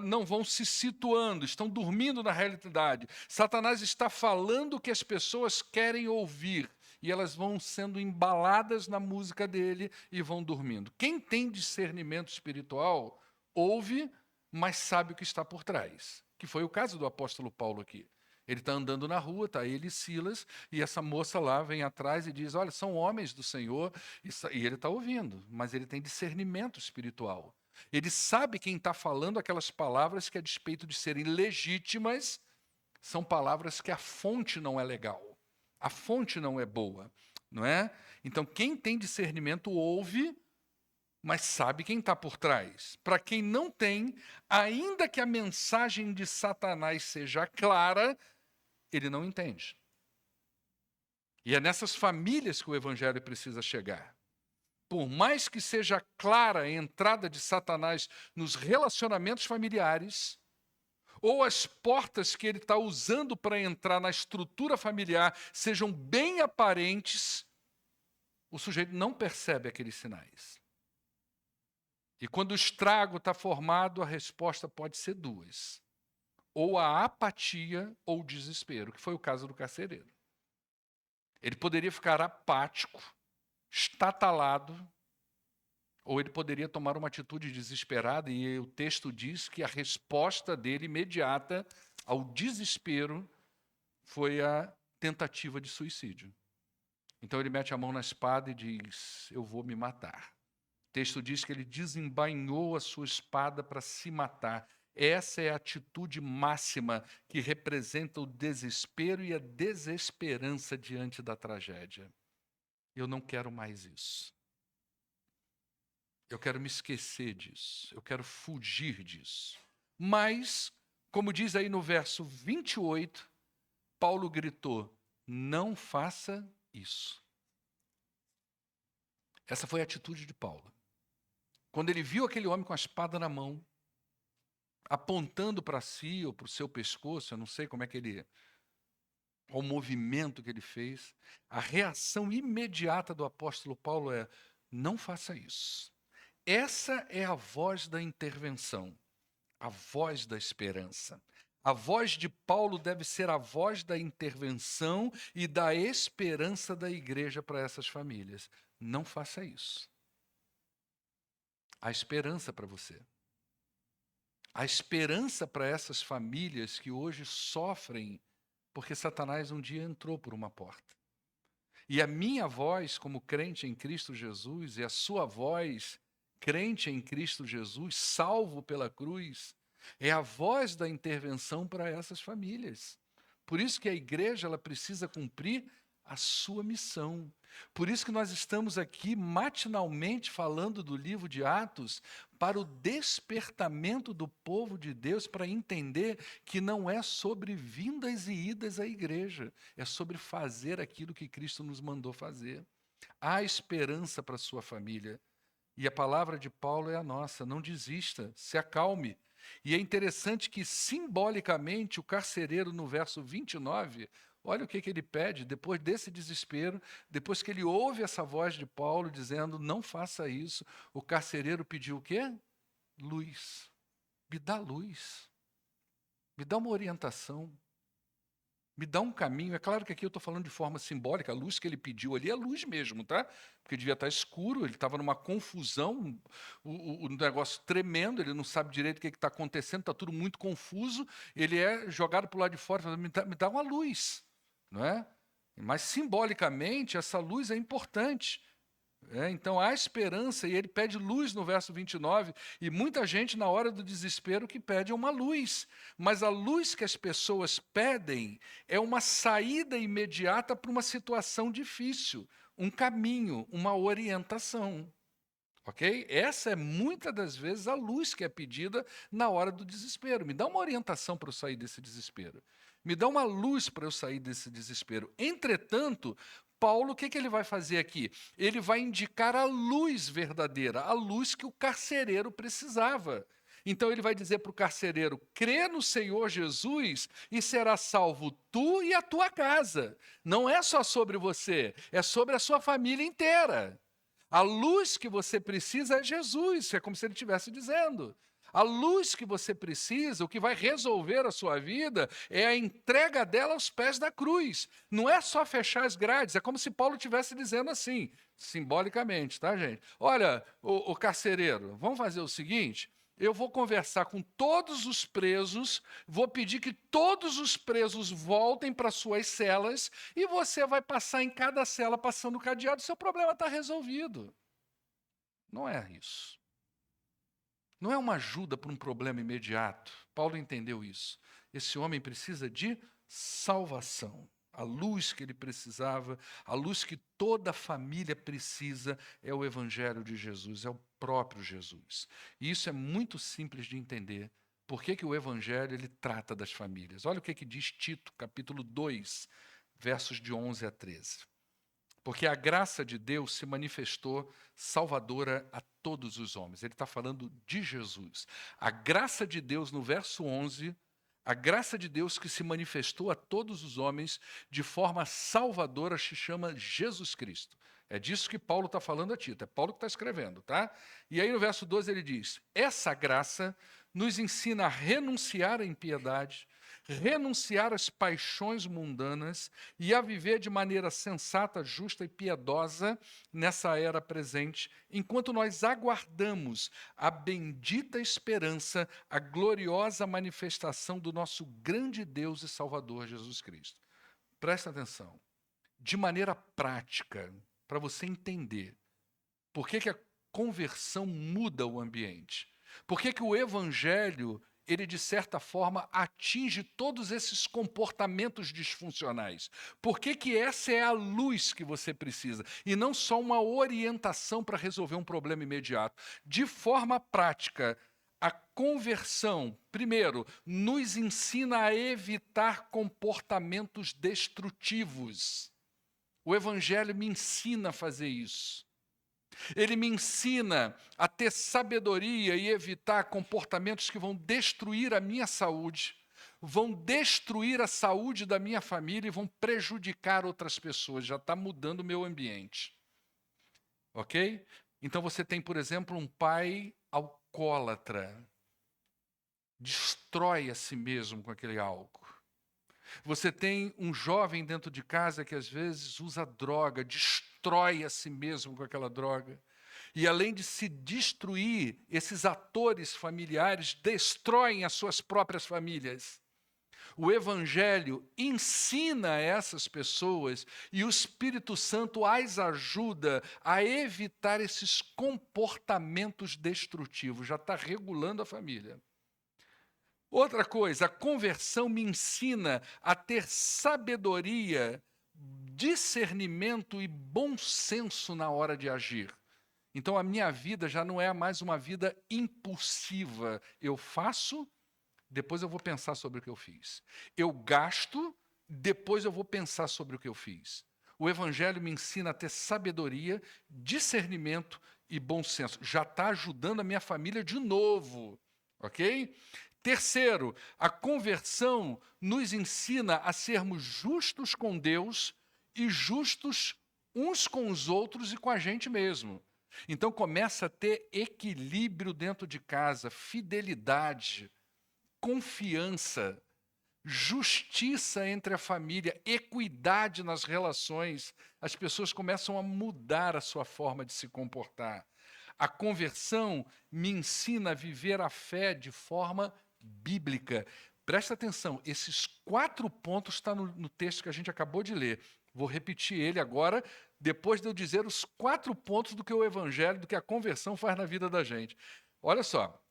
não vão se situando, estão dormindo na realidade. Satanás está falando o que as pessoas querem ouvir e elas vão sendo embaladas na música dele e vão dormindo. Quem tem discernimento espiritual ouve, mas sabe o que está por trás, que foi o caso do apóstolo Paulo aqui. Ele está andando na rua, está ele e Silas, e essa moça lá vem atrás e diz, olha, são homens do Senhor, e ele está ouvindo, mas ele tem discernimento espiritual. Ele sabe quem está falando aquelas palavras que, a despeito de serem legítimas, são palavras que a fonte não é legal, a fonte não é boa, não é? Então, quem tem discernimento ouve, mas sabe quem está por trás. Para quem não tem, ainda que a mensagem de Satanás seja clara, ele não entende. E é nessas famílias que o evangelho precisa chegar. Por mais que seja clara a entrada de Satanás nos relacionamentos familiares, ou as portas que ele está usando para entrar na estrutura familiar sejam bem aparentes, o sujeito não percebe aqueles sinais. E quando o estrago está formado, a resposta pode ser duas. Ou a apatia ou o desespero, que foi o caso do carcereiro. Ele poderia ficar apático, estatalado, ou ele poderia tomar uma atitude desesperada, e o texto diz que a resposta dele imediata ao desespero foi a tentativa de suicídio. Então ele mete a mão na espada e diz: eu vou me matar. O texto diz que ele desembainhou a sua espada para se matar. Essa é a atitude máxima que representa o desespero e a desesperança diante da tragédia. Eu não quero mais isso. Eu quero me esquecer disso. Eu quero fugir disso. Mas, como diz aí no verso 28, Paulo gritou: não faça isso. Essa foi a atitude de Paulo. Quando ele viu aquele homem com a espada na mão, apontando para si ou para o seu pescoço, eu não sei como é que ele, qual o movimento que ele fez, a reação imediata do apóstolo Paulo é: não faça isso. Essa é a voz da intervenção, a voz da esperança. A voz de Paulo deve ser a voz da intervenção e da esperança da igreja para essas famílias. Não faça isso. Há esperança para você. Há esperança para essas famílias que hoje sofrem porque Satanás um dia entrou por uma porta. E a minha voz, como crente em Cristo Jesus, e a sua voz, crente em Cristo Jesus, salvo pela cruz, é a voz da intervenção para essas famílias. Por isso que a igreja ela precisa cumprir a sua missão. Por isso que nós estamos aqui matinalmente falando do livro de Atos para o despertamento do povo de Deus para entender que não é sobre vindas e idas à igreja, é sobre fazer aquilo que Cristo nos mandou fazer. Há esperança para a sua família. E a palavra de Paulo é a nossa: não desista, se acalme. E é interessante que, simbolicamente, o carcereiro, no verso 29, olha o que ele pede, depois desse desespero, depois que ele ouve essa voz de Paulo dizendo: não faça isso, o carcereiro pediu o quê? Luz. Me dá luz. Me dá uma orientação. Me dá um caminho. É claro que aqui eu estou falando de forma simbólica. A luz que ele pediu ali é luz mesmo, tá? Porque devia estar escuro, ele estava numa confusão, o negócio tremendo, ele não sabe direito o que está acontecendo, está tudo muito confuso. Ele é jogado para o lado de fora, fala: me dá uma luz, não é? Mas simbolicamente essa luz é importante. Então há esperança, e ele pede luz no verso 29, e muita gente na hora do desespero que pede uma luz, mas a luz que as pessoas pedem é uma saída imediata para uma situação difícil, um caminho, uma orientação. Ok? Essa é muitas das vezes a luz que é pedida na hora do desespero. Me dá uma orientação para eu sair desse desespero. Me dá uma luz para eu sair desse desespero. Entretanto, Paulo, o que ele vai fazer aqui? Ele vai indicar a luz verdadeira, a luz que o carcereiro precisava. Então ele vai dizer para o carcereiro: crê no Senhor Jesus e será salvo tu e a tua casa. Não é só sobre você, é sobre a sua família inteira. A luz que você precisa é Jesus, é como se ele estivesse dizendo. A luz que você precisa, o que vai resolver a sua vida, é a entrega dela aos pés da cruz. Não é só fechar as grades, é como se Paulo estivesse dizendo assim, simbolicamente, tá, gente? Olha, o carcereiro, vamos fazer o seguinte: eu vou conversar com todos os presos, vou pedir que todos os presos voltem para suas celas e você vai passar em cada cela passando o cadeado, seu problema está resolvido. Não é isso. Não é uma ajuda para um problema imediato. Paulo entendeu isso. Esse homem precisa de salvação. a luz que ele precisava, a luz que toda família precisa é o Evangelho de Jesus, é o próprio Jesus. E isso é muito simples de entender. Por que que o Evangelho ele trata das famílias? Olha o que diz Tito, capítulo 2, versos de 11 a 13. Porque a graça de Deus se manifestou salvadora a todos os homens. Ele está falando de Jesus. A graça de Deus, no verso 11, a graça de Deus que se manifestou a todos os homens de forma salvadora se chama Jesus Cristo. É disso que Paulo está falando a Tito, é Paulo que está escrevendo, tá? E aí no verso 12 ele diz, essa graça nos ensina a renunciar à impiedade, renunciar às paixões mundanas e a viver de maneira sensata, justa e piedosa nessa era presente, enquanto nós aguardamos a bendita esperança, a gloriosa manifestação do nosso grande Deus e Salvador Jesus Cristo. Presta atenção. De maneira prática, para você entender por que a conversão muda o ambiente. Por que o evangelho, ele de certa forma atinge todos esses comportamentos disfuncionais? Por que essa é a luz que você precisa e não só uma orientação para resolver um problema imediato? De forma prática, a conversão, primeiro, nos ensina a evitar comportamentos destrutivos. O evangelho me ensina a fazer isso. Ele me ensina a ter sabedoria e evitar comportamentos que vão destruir a minha saúde, vão destruir a saúde da minha família e vão prejudicar outras pessoas. Já está mudando o meu ambiente. Ok? Então você tem, por exemplo, um pai alcoólatra. Destrói a si mesmo com aquele álcool. Você tem um jovem dentro de casa que às vezes usa droga, destrói a si mesmo com aquela droga. E além de se destruir, esses atores familiares destroem as suas próprias famílias. O Evangelho ensina essas pessoas e o Espírito Santo as ajuda a evitar esses comportamentos destrutivos. Já está regulando a família. Outra coisa, a conversão me ensina a ter sabedoria, discernimento e bom senso na hora de agir. Então a minha vida já não é mais uma vida impulsiva. Eu faço, depois eu vou pensar sobre o que eu fiz. Eu gasto, depois eu vou pensar sobre o que eu fiz. O Evangelho me ensina a ter sabedoria, discernimento e bom senso. Já está ajudando a minha família de novo, ok? Terceiro, a conversão nos ensina a sermos justos com Deus e justos uns com os outros e com a gente mesmo. Então começa a ter equilíbrio dentro de casa, fidelidade, confiança, justiça entre a família, equidade nas relações. As pessoas começam a mudar a sua forma de se comportar. A conversão me ensina a viver a fé de forma bíblica. Presta atenção, esses 4 pontos estão no texto que a gente acabou de ler. Vou repetir ele agora, depois de eu dizer os 4 pontos do que o evangelho, do que a conversão faz na vida da gente. Olha só.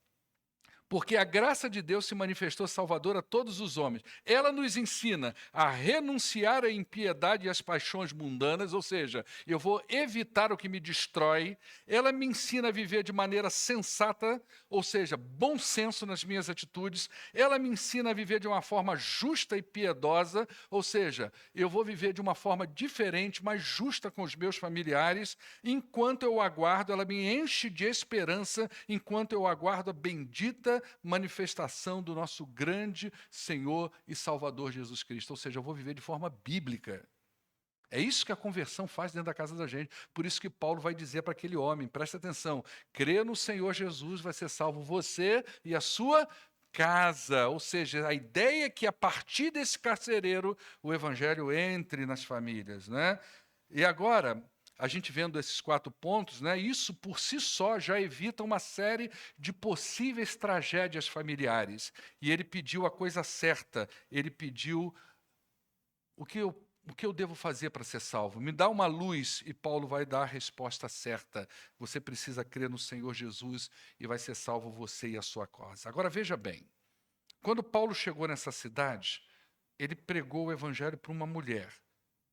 Porque a graça de Deus se manifestou salvadora a todos os homens. Ela nos ensina a renunciar à impiedade e às paixões mundanas, ou seja, eu vou evitar o que me destrói. Ela me ensina a viver de maneira sensata, ou seja, bom senso nas minhas atitudes. Ela me ensina a viver de uma forma justa e piedosa, ou seja, eu vou viver de uma forma diferente, mais justa com os meus familiares. Enquanto eu aguardo, ela me enche de esperança, enquanto eu aguardo a bendita manifestação do nosso grande Senhor e Salvador Jesus Cristo. Ou seja, eu vou viver de forma bíblica. É isso que a conversão faz dentro da casa da gente. Por isso que Paulo vai dizer para aquele homem, presta atenção, crê no Senhor Jesus, vai ser salvo você e a sua casa. Ou seja, a ideia é que a partir desse carcereiro, o evangelho entre nas famílias, né? E agora, a gente vendo esses 4 pontos, né, isso por si só já evita uma série de possíveis tragédias familiares. E ele pediu a coisa certa, ele pediu o que eu devo fazer para ser salvo? Me dá uma luz e Paulo vai dar a resposta certa. Você precisa crer no Senhor Jesus e vai ser salvo você e a sua casa. Agora veja bem, quando Paulo chegou nessa cidade, ele pregou o evangelho para uma mulher.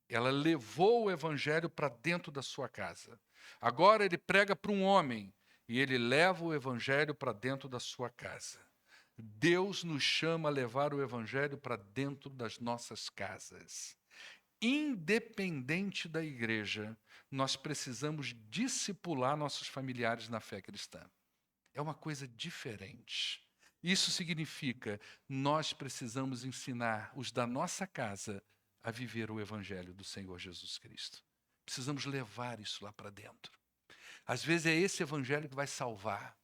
Ela levou o evangelho para dentro da sua casa. Agora ele prega para um homem e ele leva o evangelho para dentro da sua casa. Deus nos chama a levar o evangelho para dentro das nossas casas. Independente da igreja, nós precisamos discipular nossos familiares na fé cristã. É uma coisa diferente. Isso significa nós precisamos ensinar os da nossa casa a viver o evangelho do Senhor Jesus Cristo. Precisamos levar isso lá para dentro. Às vezes é esse evangelho que vai salvar.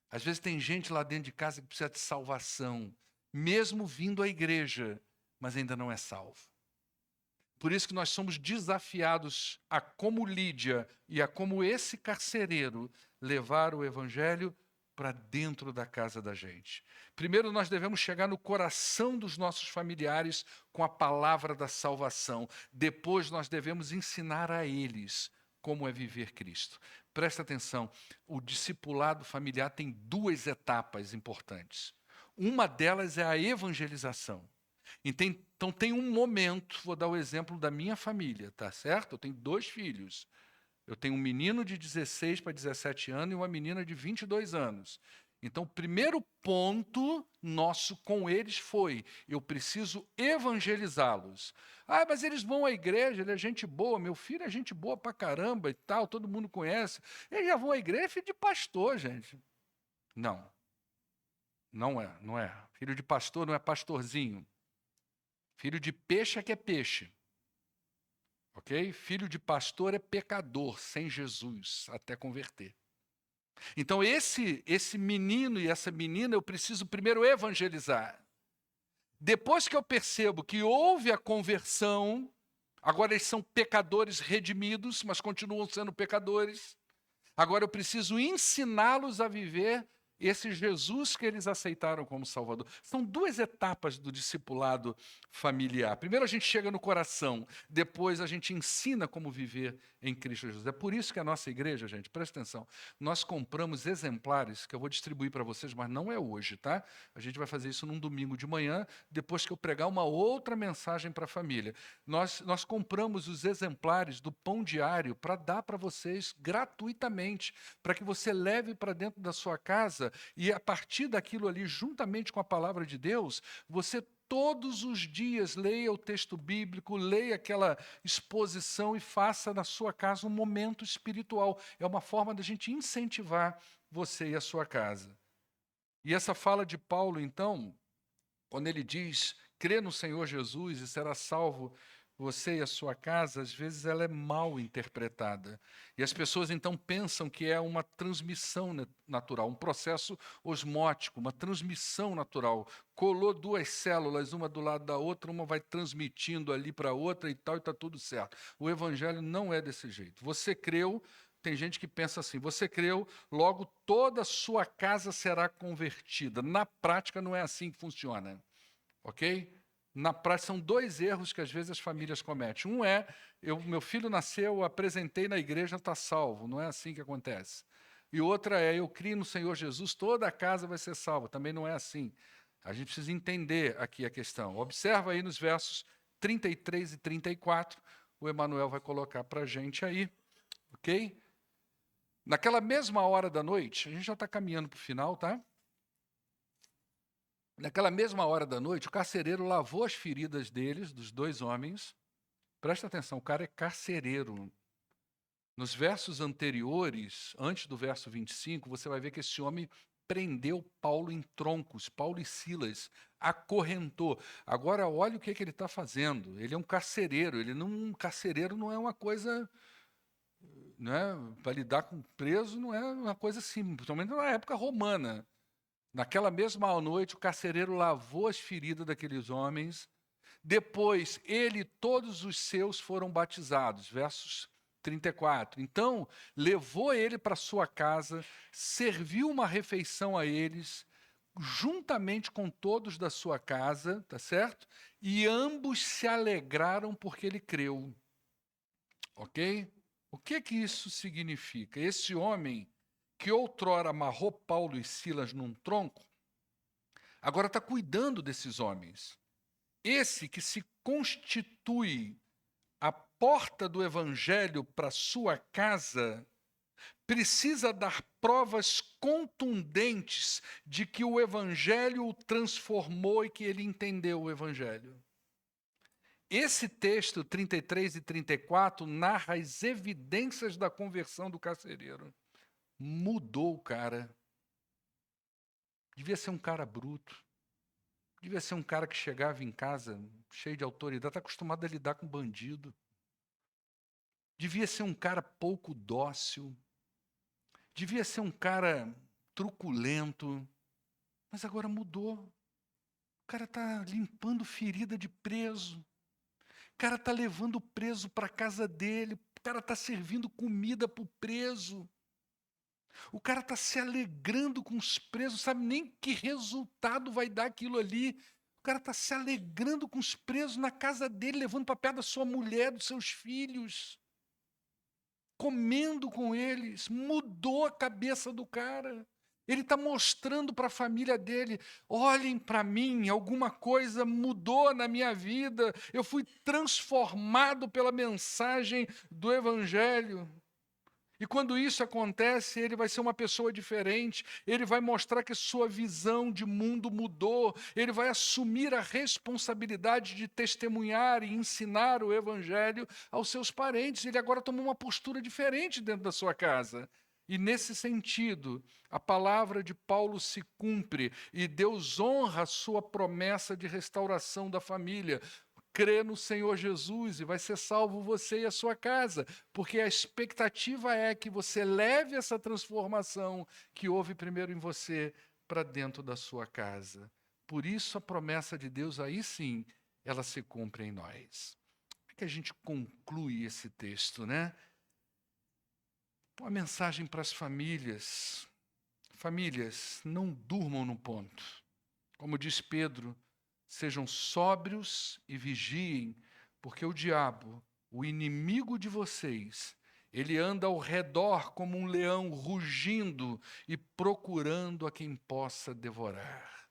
Às vezes tem gente lá dentro de casa que precisa de salvação, mesmo vindo à igreja, mas ainda não é salvo. Por isso que nós somos desafiados a, como Lídia e a como esse carcereiro, levar o evangelho para dentro da casa da gente. Primeiro, nós devemos chegar no coração dos nossos familiares com a palavra da salvação. Depois, nós devemos ensinar a eles como é viver Cristo. Presta atenção, o discipulado familiar tem duas etapas importantes. Uma delas é a evangelização. Então tem um momento, vou dar o exemplo da minha família, tá certo? Eu tenho 2 filhos. Eu tenho um menino de 16 para 17 anos e uma menina de 22 anos. Então, o primeiro ponto nosso com eles foi: eu preciso evangelizá-los. Ah, mas eles vão à igreja, ele é gente boa, meu filho é gente boa pra caramba e tal, todo mundo conhece. Eles já vão à igreja, é filho de pastor, gente. Não, não é. Filho de pastor não é pastorzinho. Filho de peixe é que é peixe. Ok? Filho de pastor é pecador, sem Jesus, até converter. Então, esse menino e essa menina, eu preciso primeiro evangelizar. Depois que eu percebo que houve a conversão, agora eles são pecadores redimidos, mas continuam sendo pecadores. Agora eu preciso ensiná-los a viver esse Jesus que eles aceitaram como Salvador. São 2 etapas do discipulado familiar. Primeiro a gente chega no coração, depois a gente ensina como viver em Cristo Jesus. É por isso que a nossa igreja, gente, presta atenção, nós compramos exemplares que eu vou distribuir para vocês, mas não é hoje, tá? A gente vai fazer isso num domingo de manhã, depois que eu pregar uma outra mensagem para a família. Nós compramos os exemplares do Pão Diário para dar para vocês gratuitamente, para que você leve para dentro da sua casa e a partir daquilo ali, juntamente com a palavra de Deus, você todos os dias leia o texto bíblico, leia aquela exposição e faça na sua casa um momento espiritual. É uma forma da gente incentivar você e a sua casa. E essa fala de Paulo, então, quando ele diz, crê no Senhor Jesus e será salvo você e a sua casa, às vezes ela é mal interpretada. E as pessoas então pensam que é uma transmissão natural, um processo osmótico, uma transmissão natural. Colou 2 células, uma do lado da outra, uma vai transmitindo ali para a outra e tal, e está tudo certo. O evangelho não é desse jeito. Você creu, tem gente que pensa assim, você creu, logo toda a sua casa será convertida. Na prática não é assim que funciona, ok? Na prática, são 2 erros que às vezes as famílias cometem. Um é, meu filho nasceu, apresentei na igreja, está salvo. Não é assim que acontece. E outra é, eu criei no Senhor Jesus, toda a casa vai ser salva. Também não é assim. A gente precisa entender aqui a questão. Observa aí nos versos 33 e 34, o Emanuel vai colocar para a gente aí, ok? Naquela mesma hora da noite, a gente já está caminhando para o final, tá? Naquela mesma hora da noite, o carcereiro lavou as feridas deles, dos 2 homens. Presta atenção, o cara é carcereiro. Nos versos anteriores, antes do verso 25, você vai ver que esse homem prendeu Paulo em troncos, Paulo e Silas, acorrentou. Agora, olha o que ele está fazendo. Ele é um carcereiro. Carcereiro não é uma coisa, né, para lidar com preso, não é uma coisa simples, principalmente na época romana. Naquela mesma noite, o carcereiro lavou as feridas daqueles homens. Depois, ele e todos os seus foram batizados. Versos 34. Então, levou ele para sua casa, serviu uma refeição a eles, juntamente com todos da sua casa, tá certo? E ambos se alegraram porque ele creu. Ok? O que isso significa? Esse homem que outrora amarrou Paulo e Silas num tronco, agora está cuidando desses homens. esse que se constitui a porta do evangelho para sua casa, precisa dar provas contundentes de que o evangelho o transformou e que ele entendeu o evangelho. Esse texto, 33 e 34, narra as evidências da conversão do carcereiro. Mudou o cara. Devia ser um cara bruto. Devia ser um cara que chegava em casa cheio de autoridade, está acostumado a lidar com bandido. Devia ser um cara pouco dócil. Devia ser um cara truculento. Mas agora mudou. O cara está limpando ferida de preso. O cara está levando o preso para a casa dele. O cara está servindo comida para o preso. O cara está se alegrando com os presos, sabe nem que resultado vai dar aquilo ali. O cara está se alegrando com os presos na casa dele, levando para perto da sua mulher, dos seus filhos, comendo com eles. Mudou a cabeça do cara. Ele está mostrando para a família dele: olhem para mim, alguma coisa mudou na minha vida, eu fui transformado pela mensagem do Evangelho. E quando isso acontece, ele vai ser uma pessoa diferente, ele vai mostrar que sua visão de mundo mudou, ele vai assumir a responsabilidade de testemunhar e ensinar o Evangelho aos seus parentes. Ele agora tomou uma postura diferente dentro da sua casa. E nesse sentido, a palavra de Paulo se cumpre e Deus honra a sua promessa de restauração da família. Crê no Senhor Jesus e vai ser salvo você e a sua casa, porque a expectativa é que você leve essa transformação que houve primeiro em você para dentro da sua casa. Por isso a promessa de Deus, aí sim, ela se cumpre em nós. Como é que a gente conclui esse texto, né? Uma mensagem para as famílias. Famílias, não durmam no ponto. Como diz Pedro, sejam sóbrios e vigiem, porque o diabo, o inimigo de vocês, ele anda ao redor como um leão rugindo e procurando a quem possa devorar.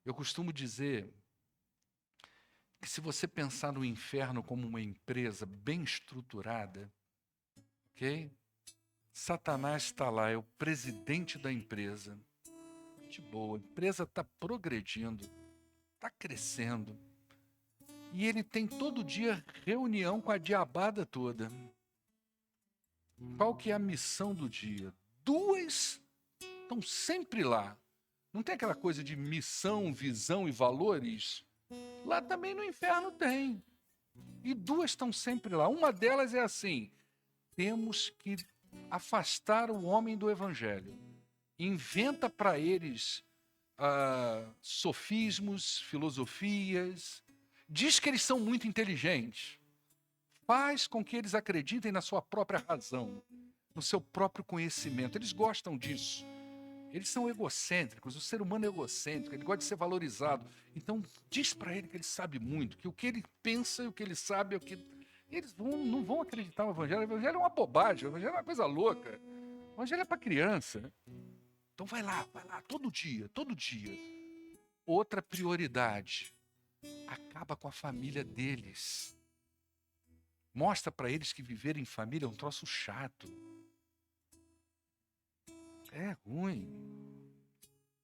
Eu costumo dizer que se você pensar no inferno como uma empresa bem estruturada, ok? Satanás está lá, é o presidente da empresa. De boa, a empresa está progredindo, está crescendo. E ele tem todo dia reunião com a diabada toda. Qual que é a missão do dia? Duas estão sempre lá. Não tem aquela coisa de missão, visão e valores? Lá também no inferno tem. E duas estão sempre lá. Uma delas é assim: temos que afastar o homem do evangelho. Inventa para eles sofismos, filosofias, diz que eles são muito inteligentes, faz com que eles acreditem na sua própria razão, no seu próprio conhecimento. Eles gostam disso. Eles são egocêntricos, o ser humano é egocêntrico, ele gosta de ser valorizado. Então diz para ele que ele sabe muito, que o que ele pensa e o que ele sabe é o que... Eles não vão acreditar no evangelho. O evangelho é uma bobagem, o evangelho é uma coisa louca. O evangelho é para criança. Então vai lá, todo dia, todo dia. Outra prioridade, acaba com a família deles. Mostra para eles que viver em família é um troço chato. É ruim.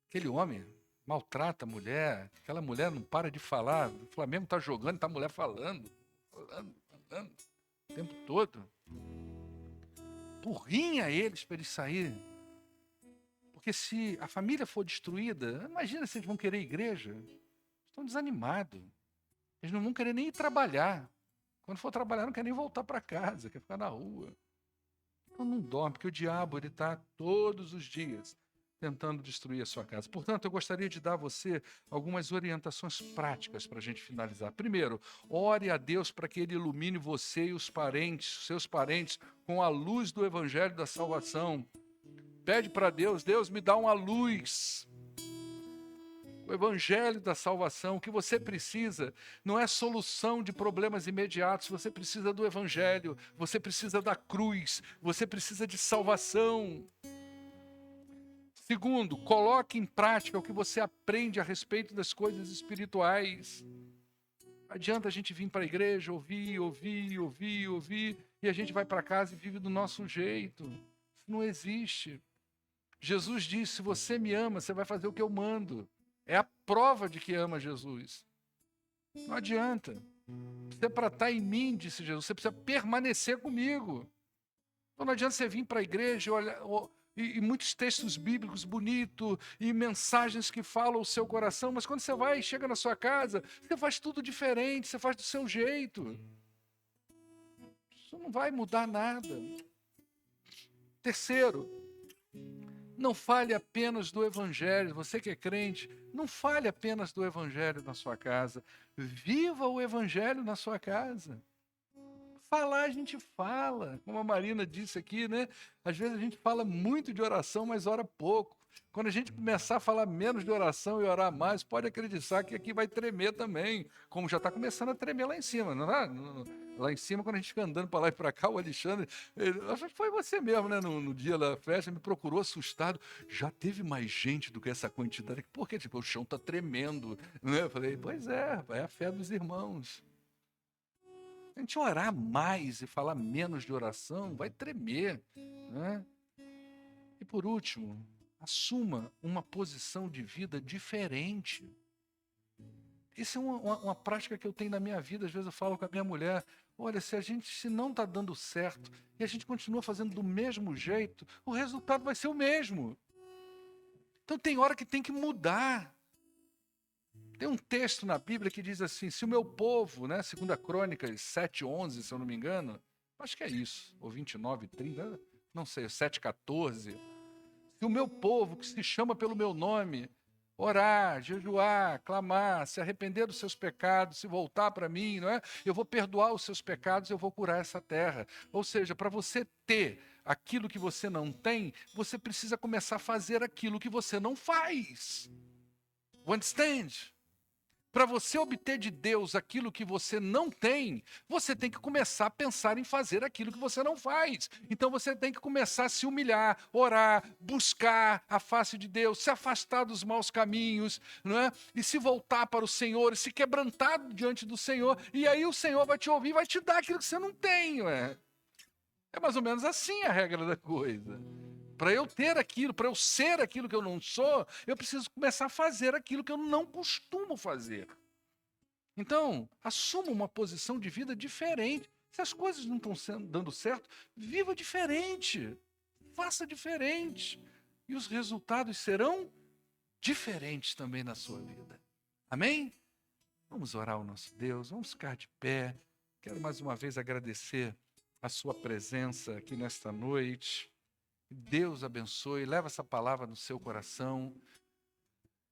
Aquele homem maltrata a mulher, aquela mulher não para de falar, o Flamengo está jogando, está a mulher falando o tempo todo. Porrinha eles para eles saírem. Porque se a família for destruída, imagina se eles vão querer igreja. Estão desanimados. Eles não vão querer nem ir trabalhar. Quando for trabalhar, não quer nem voltar para casa, quer ficar na rua. Então não dorme, porque o diabo está todos os dias tentando destruir a sua casa. Portanto, eu gostaria de dar a você algumas orientações práticas para a gente finalizar. Primeiro, ore a Deus para que Ele ilumine você e os parentes, seus parentes, com a luz do Evangelho da salvação. Pede para Deus: Deus, me dá uma luz. O Evangelho da salvação, o que você precisa não é solução de problemas imediatos, você precisa do Evangelho, você precisa da cruz, você precisa de salvação. Segundo, coloque em prática o que você aprende a respeito das coisas espirituais. adianta a gente vir para a igreja, ouvir, e a gente vai para casa e vive do nosso jeito. Isso não existe. Jesus disse, se você me ama, você vai fazer o que eu mando. É a prova de que ama Jesus. Não adianta. Você para estar em mim, disse Jesus, você precisa permanecer comigo. Então não adianta você vir para a igreja e muitos textos bíblicos bonitos e mensagens que falam o seu coração, mas quando você vai e chega na sua casa, você faz tudo diferente, você faz do seu jeito. Isso não vai mudar nada. Terceiro, não fale apenas do evangelho. Você que é crente, não fale apenas do evangelho na sua casa. Viva o evangelho na sua casa. Falar a gente fala, como a Marina disse aqui, né? Às vezes a gente fala muito de oração, mas ora pouco. Quando a gente começar a falar menos de oração e orar mais, pode acreditar que aqui vai tremer também, como já está começando a tremer lá em cima, não é? Lá em cima, quando a gente fica andando para lá e para cá, o Alexandre, acho que foi você mesmo, né? No dia da festa, me procurou assustado. Já teve mais gente do que essa quantidade? Por quê? Tipo, o chão está tremendo, né? Eu falei, pois é a fé dos irmãos. A gente orar mais e falar menos de oração, vai tremer, né? E por último, assuma uma posição de vida diferente. Isso é uma prática que eu tenho na minha vida. Às vezes eu falo com a minha mulher, olha, se não está dando certo e a gente continua fazendo do mesmo jeito, o resultado vai ser o mesmo. Então tem hora que tem que mudar. Tem um texto na Bíblia que diz assim, se o meu povo, né, 2 Crônicas 7:11, se eu não me engano, acho que é isso, ou 29:30, não sei, 7:14, se o meu povo, que se chama pelo meu nome, orar, jejuar, clamar, se arrepender dos seus pecados, se voltar para mim, não é? Eu vou perdoar os seus pecados, eu vou curar essa terra. Ou seja, para você ter aquilo que você não tem, você precisa começar a fazer aquilo que você não faz. Understand? Para você obter de Deus aquilo que você não tem, você tem que começar a pensar em fazer aquilo que você não faz. Então você tem que começar a se humilhar, orar, buscar a face de Deus, se afastar dos maus caminhos, não é? E se voltar para o Senhor, e se quebrantar diante do Senhor, e aí o Senhor vai te ouvir e vai te dar aquilo que você não tem. É mais ou menos assim a regra da coisa. Para eu ter aquilo, para eu ser aquilo que eu não sou, eu preciso começar a fazer aquilo que eu não costumo fazer. Então, assuma uma posição de vida diferente. Se as coisas não estão dando certo, viva diferente. Faça diferente. E os resultados serão diferentes também na sua vida. Amém? Vamos orar ao nosso Deus, vamos ficar de pé. Quero mais uma vez agradecer a sua presença aqui nesta noite. Deus abençoe, leva essa palavra no seu coração.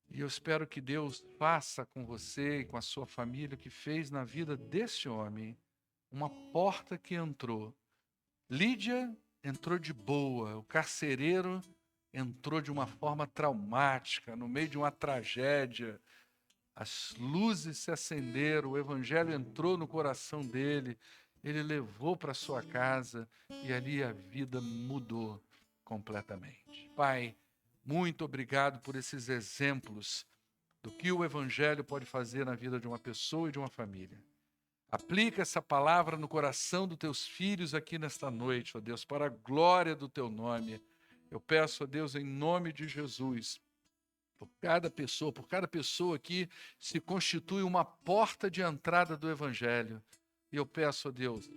E eu espero que Deus faça com você e com a sua família o que fez na vida desse homem. Uma porta que entrou. Lídia entrou de boa, o carcereiro entrou de uma forma traumática, no meio de uma tragédia. As luzes se acenderam, o evangelho entrou no coração dele, ele levou para sua casa e ali a vida mudou completamente. Pai, muito obrigado por esses exemplos do que o evangelho pode fazer na vida de uma pessoa e de uma família. Aplica essa palavra no coração dos teus filhos aqui nesta noite, ó Deus, para a glória do teu nome. Eu peço, ó Deus, em nome de Jesus, por cada pessoa que se constitui uma porta de entrada do evangelho. E eu peço, ó Deus,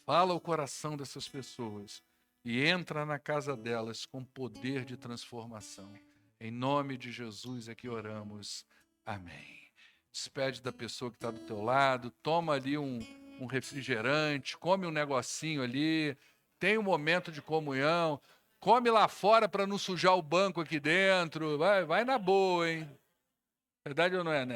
fala o coração dessas pessoas e entra na casa delas com poder de transformação. Em nome de Jesus é que oramos. Amém. Despede da pessoa que está do teu lado, toma ali um refrigerante, come um negocinho ali, tem um momento de comunhão, come lá fora para não sujar o banco aqui dentro, vai na boa, hein? Verdade ou não é, né?